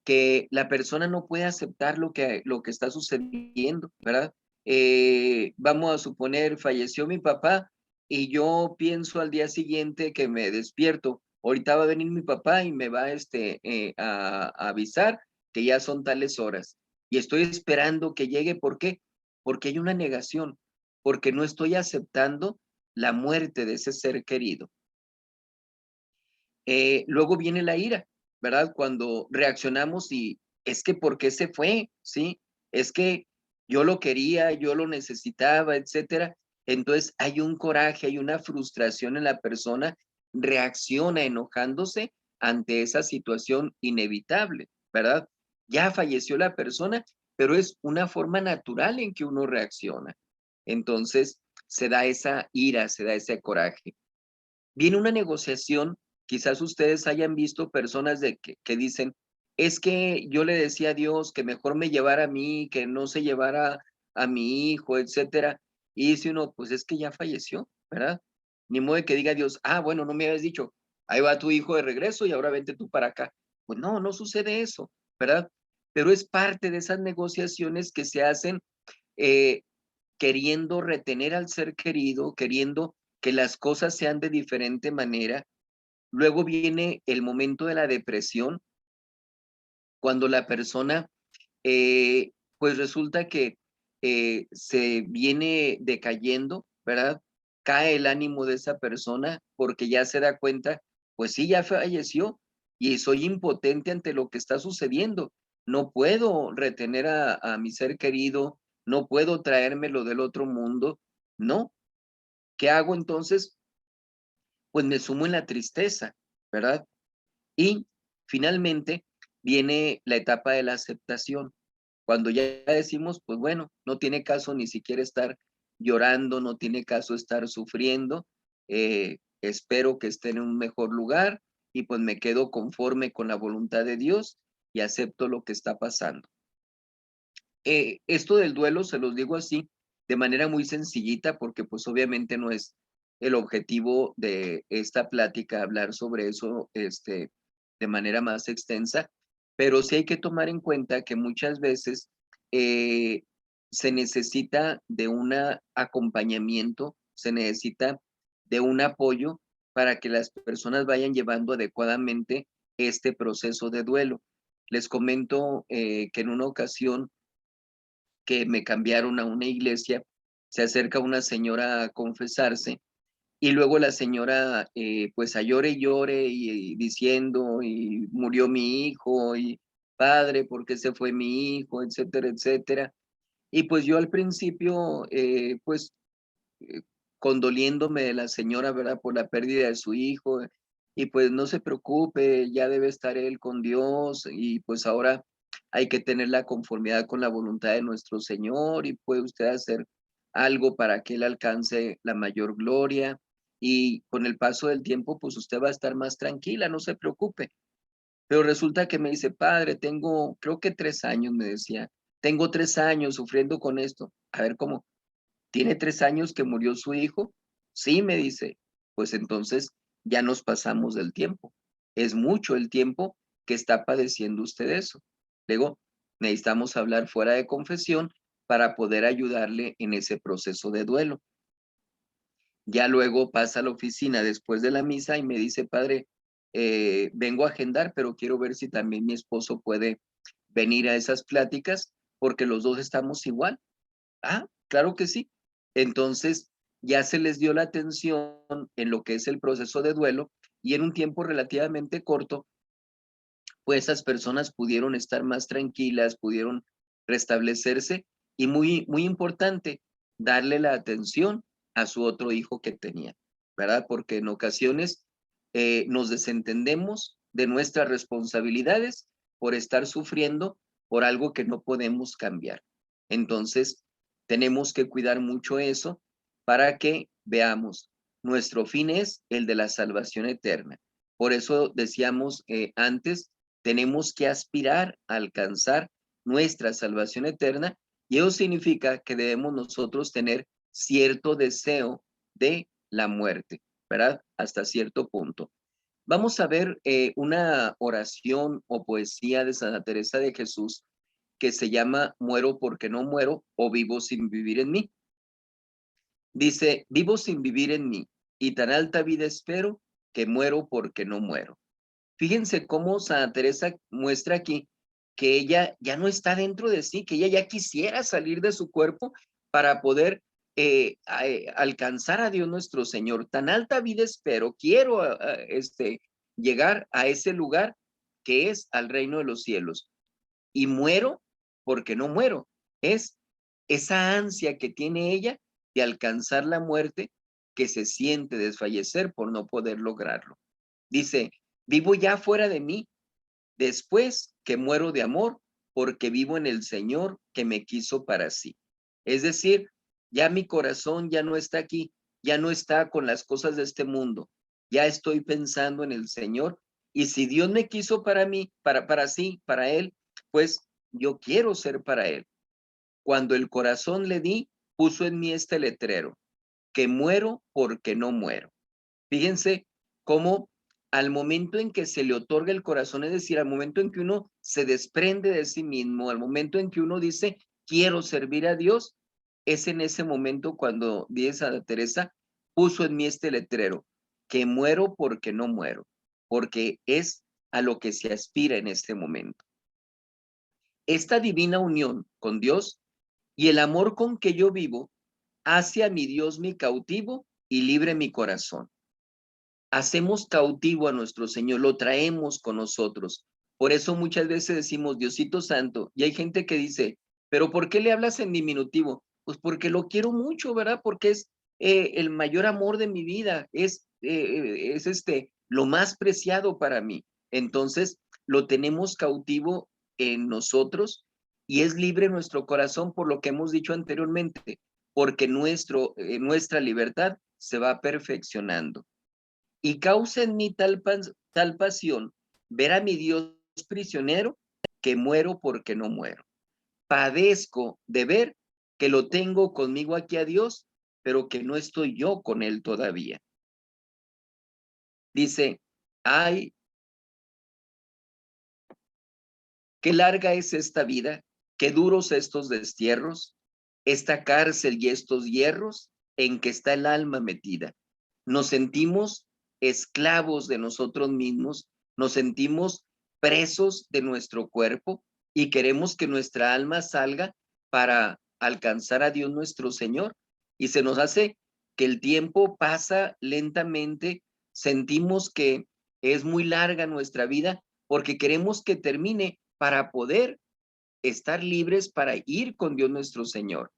Que la persona no puede aceptar lo que está sucediendo, ¿verdad? Vamos a suponer, falleció mi papá y yo pienso al día siguiente que me despierto, ahorita va a venir mi papá y me va a avisar que ya son tales horas. Y estoy esperando que llegue, ¿por qué? Porque hay una negación, porque no estoy aceptando la muerte de ese ser querido. Luego viene la ira, ¿verdad? Cuando reaccionamos y es que ¿por qué se fue? ¿Sí? Es que yo lo quería, yo lo necesitaba, etcétera. Entonces hay un coraje, hay una frustración en la persona, reacciona enojándose ante esa situación inevitable, ¿verdad? Ya falleció la persona, pero es una forma natural en que uno reacciona. Entonces se da esa ira, se da ese coraje. Viene una negociación, quizás ustedes hayan visto personas que dicen, es que yo le decía a Dios que mejor me llevara a mí, que no se llevara a mi hijo, etcétera. Y dice uno, pues es que ya falleció, ¿verdad? Ni modo de que diga Dios, ah, bueno, no me habías dicho, ahí va tu hijo de regreso y ahora vente tú para acá. Pues no, no sucede eso, ¿verdad? Pero es parte de esas negociaciones que se hacen eh, queriendo retener al ser querido, queriendo que las cosas sean de diferente manera. Luego viene el momento de la depresión, cuando la persona, pues resulta que se viene decayendo, ¿verdad? Cae el ánimo de esa persona porque ya se da cuenta, pues sí, ya falleció y soy impotente ante lo que está sucediendo. No puedo retener a mi ser querido, no puedo traérmelo del otro mundo, no. ¿Qué hago entonces? Pues me sumo en la tristeza, ¿verdad? Y finalmente viene la etapa de la aceptación, cuando ya decimos, pues bueno, no tiene caso ni siquiera estar llorando, no tiene caso estar sufriendo, espero que esté en un mejor lugar y pues me quedo conforme con la voluntad de Dios y acepto lo que está pasando. Esto del duelo se los digo así, de manera muy sencillita, porque pues obviamente no es el objetivo de esta plática hablar sobre eso de manera más extensa, pero sí hay que tomar en cuenta que muchas veces eh, se necesita de un acompañamiento, se necesita de un apoyo para que las personas vayan llevando adecuadamente este proceso de duelo. Les comento que en una ocasión que me cambiaron a una iglesia, se acerca una señora a confesarse y luego la señora pues a llore y llore y diciendo y murió mi hijo y padre, ¿por qué se fue mi hijo? Etcétera, etcétera. Y pues yo al principio pues eh, condoliéndome de la señora, ¿verdad? Por la pérdida de su hijo. Y pues no se preocupe, ya debe estar él con Dios y pues ahora hay que tener la conformidad con la voluntad de nuestro Señor y puede usted hacer algo para que él alcance la mayor gloria y con el paso del tiempo pues usted va a estar más tranquila, no se preocupe. Pero resulta que me dice, padre, tengo creo que 3 años, me decía, tengo 3 años sufriendo con esto. A ver, ¿cómo? ¿Tiene 3 años que murió su hijo? Sí, me dice. Pues entonces ya nos pasamos del tiempo. Es mucho el tiempo que está padeciendo usted eso. Luego, necesitamos hablar fuera de confesión para poder ayudarle en ese proceso de duelo. Ya luego pasa a la oficina después de la misa y me dice, padre, vengo a agendar, pero quiero ver si también mi esposo puede venir a esas pláticas porque los dos estamos igual. Ah, claro que sí. Entonces, ya se les dio la atención en lo que es el proceso de duelo y en un tiempo relativamente corto, pues esas personas pudieron estar más tranquilas, pudieron restablecerse y muy importante, darle la atención a su otro hijo que tenía, ¿verdad? Porque en ocasiones nos desentendemos de nuestras responsabilidades por estar sufriendo por algo que no podemos cambiar. Entonces, tenemos que cuidar mucho eso para que veamos, nuestro fin es el de la salvación eterna. Por eso decíamos antes, tenemos que aspirar a alcanzar nuestra salvación eterna y eso significa que debemos nosotros tener cierto deseo de la muerte, ¿verdad? Hasta cierto punto. Vamos a ver una oración o poesía de Santa Teresa de Jesús que se llama Muero porque no muero o Vivo sin vivir en mí. Dice, vivo sin vivir en mí y tan alta vida espero que muero porque no muero. Fíjense cómo Santa Teresa muestra aquí que ella ya no está dentro de sí, que ella ya quisiera salir de su cuerpo para poder alcanzar a Dios nuestro Señor. Tan alta vida espero, quiero llegar a ese lugar que es al reino de los cielos. Y muero porque no muero. Es esa ansia que tiene ella de alcanzar la muerte que se siente desfallecer por no poder lograrlo. Dice, vivo ya fuera de mí, después que muero de amor, porque vivo en el Señor que me quiso para sí. Es decir, ya mi corazón ya no está aquí, ya no está con las cosas de este mundo, ya estoy pensando en el Señor. Y si Dios me quiso para mí, para sí, para Él, pues yo quiero ser para Él. Cuando el corazón le di, puso en mí este letrero, que muero porque no muero. Fíjense cómo al momento en que se le otorga el corazón, es decir, al momento en que uno se desprende de sí mismo, al momento en que uno dice, quiero servir a Dios, es en ese momento cuando, dice Santa Teresa, puso en mí este letrero, que muero porque no muero, porque es a lo que se aspira en este momento. Esta divina unión con Dios y el amor con que yo vivo, hace a mi Dios mi cautivo y libre mi corazón. Hacemos cautivo a nuestro Señor, lo traemos con nosotros. Por eso muchas veces decimos Diosito Santo, y hay gente que dice, pero ¿por qué le hablas en diminutivo? Pues porque lo quiero mucho, ¿verdad? Porque es el mayor amor de mi vida, es lo más preciado para mí. Entonces, lo tenemos cautivo en nosotros y es libre nuestro corazón por lo que hemos dicho anteriormente, porque nuestra libertad se va perfeccionando y causa en mí tal pasión ver a mi Dios prisionero que muero porque no muero. Padezco de ver que lo tengo conmigo aquí a Dios, pero que no estoy yo con él todavía. Dice, ay, qué larga es esta vida, qué duros estos destierros, esta cárcel y estos hierros en que está el alma metida. Nos sentimos esclavos de nosotros mismos, nos sentimos presos de nuestro cuerpo y queremos que nuestra alma salga para alcanzar a Dios nuestro Señor. Y se nos hace que el tiempo pasa lentamente, sentimos que es muy larga nuestra vida porque queremos que termine para poder estar libres para ir con Dios nuestro Señor.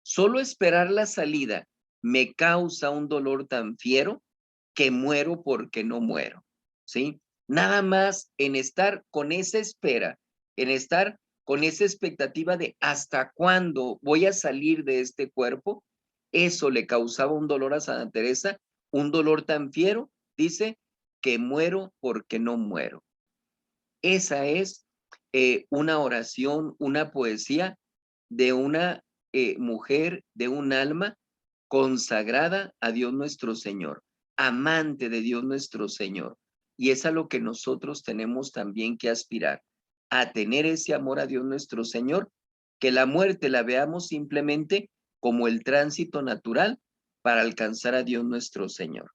Solo esperar la salida me causa un dolor tan fiero que muero porque no muero, ¿sí? Nada más en estar con esa espera, en estar con esa expectativa de hasta cuándo voy a salir de este cuerpo, eso le causaba un dolor a Santa Teresa, un dolor tan fiero, dice, que muero porque no muero. Esa es una oración, una poesía de una mujer, de un alma consagrada a Dios nuestro Señor, amante de Dios nuestro Señor. Y es a lo que nosotros tenemos también que aspirar, a tener ese amor a Dios nuestro Señor, que la muerte la veamos simplemente como el tránsito natural para alcanzar a Dios nuestro Señor.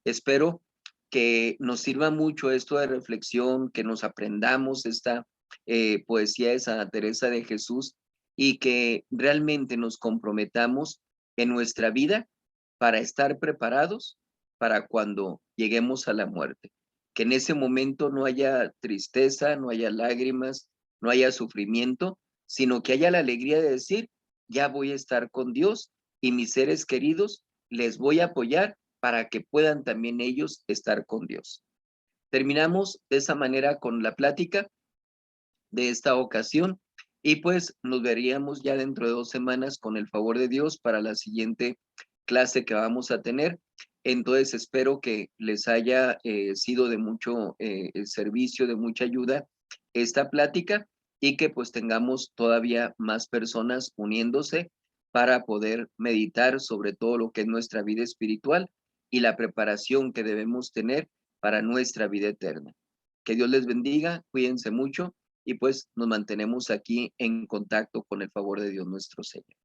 Espero que nos sirva mucho esto de reflexión, que nos aprendamos esta poesía de Santa Teresa de Jesús y que realmente nos comprometamos en nuestra vida para estar preparados para cuando lleguemos a la muerte. Que en ese momento no haya tristeza, no haya lágrimas, no haya sufrimiento, sino que haya la alegría de decir, ya voy a estar con Dios y mis seres queridos les voy a apoyar para que puedan también ellos estar con Dios. Terminamos de esa manera con la plática de esta ocasión y pues nos veríamos ya dentro de 2 semanas con el favor de Dios para la siguiente clase que vamos a tener. Entonces espero que les haya sido de mucho servicio, de mucha ayuda esta plática y que pues tengamos todavía más personas uniéndose para poder meditar sobre todo lo que es nuestra vida espiritual y la preparación que debemos tener para nuestra vida eterna. Que Dios les bendiga, cuídense mucho y pues nos mantenemos aquí en contacto con el favor de Dios nuestro Señor.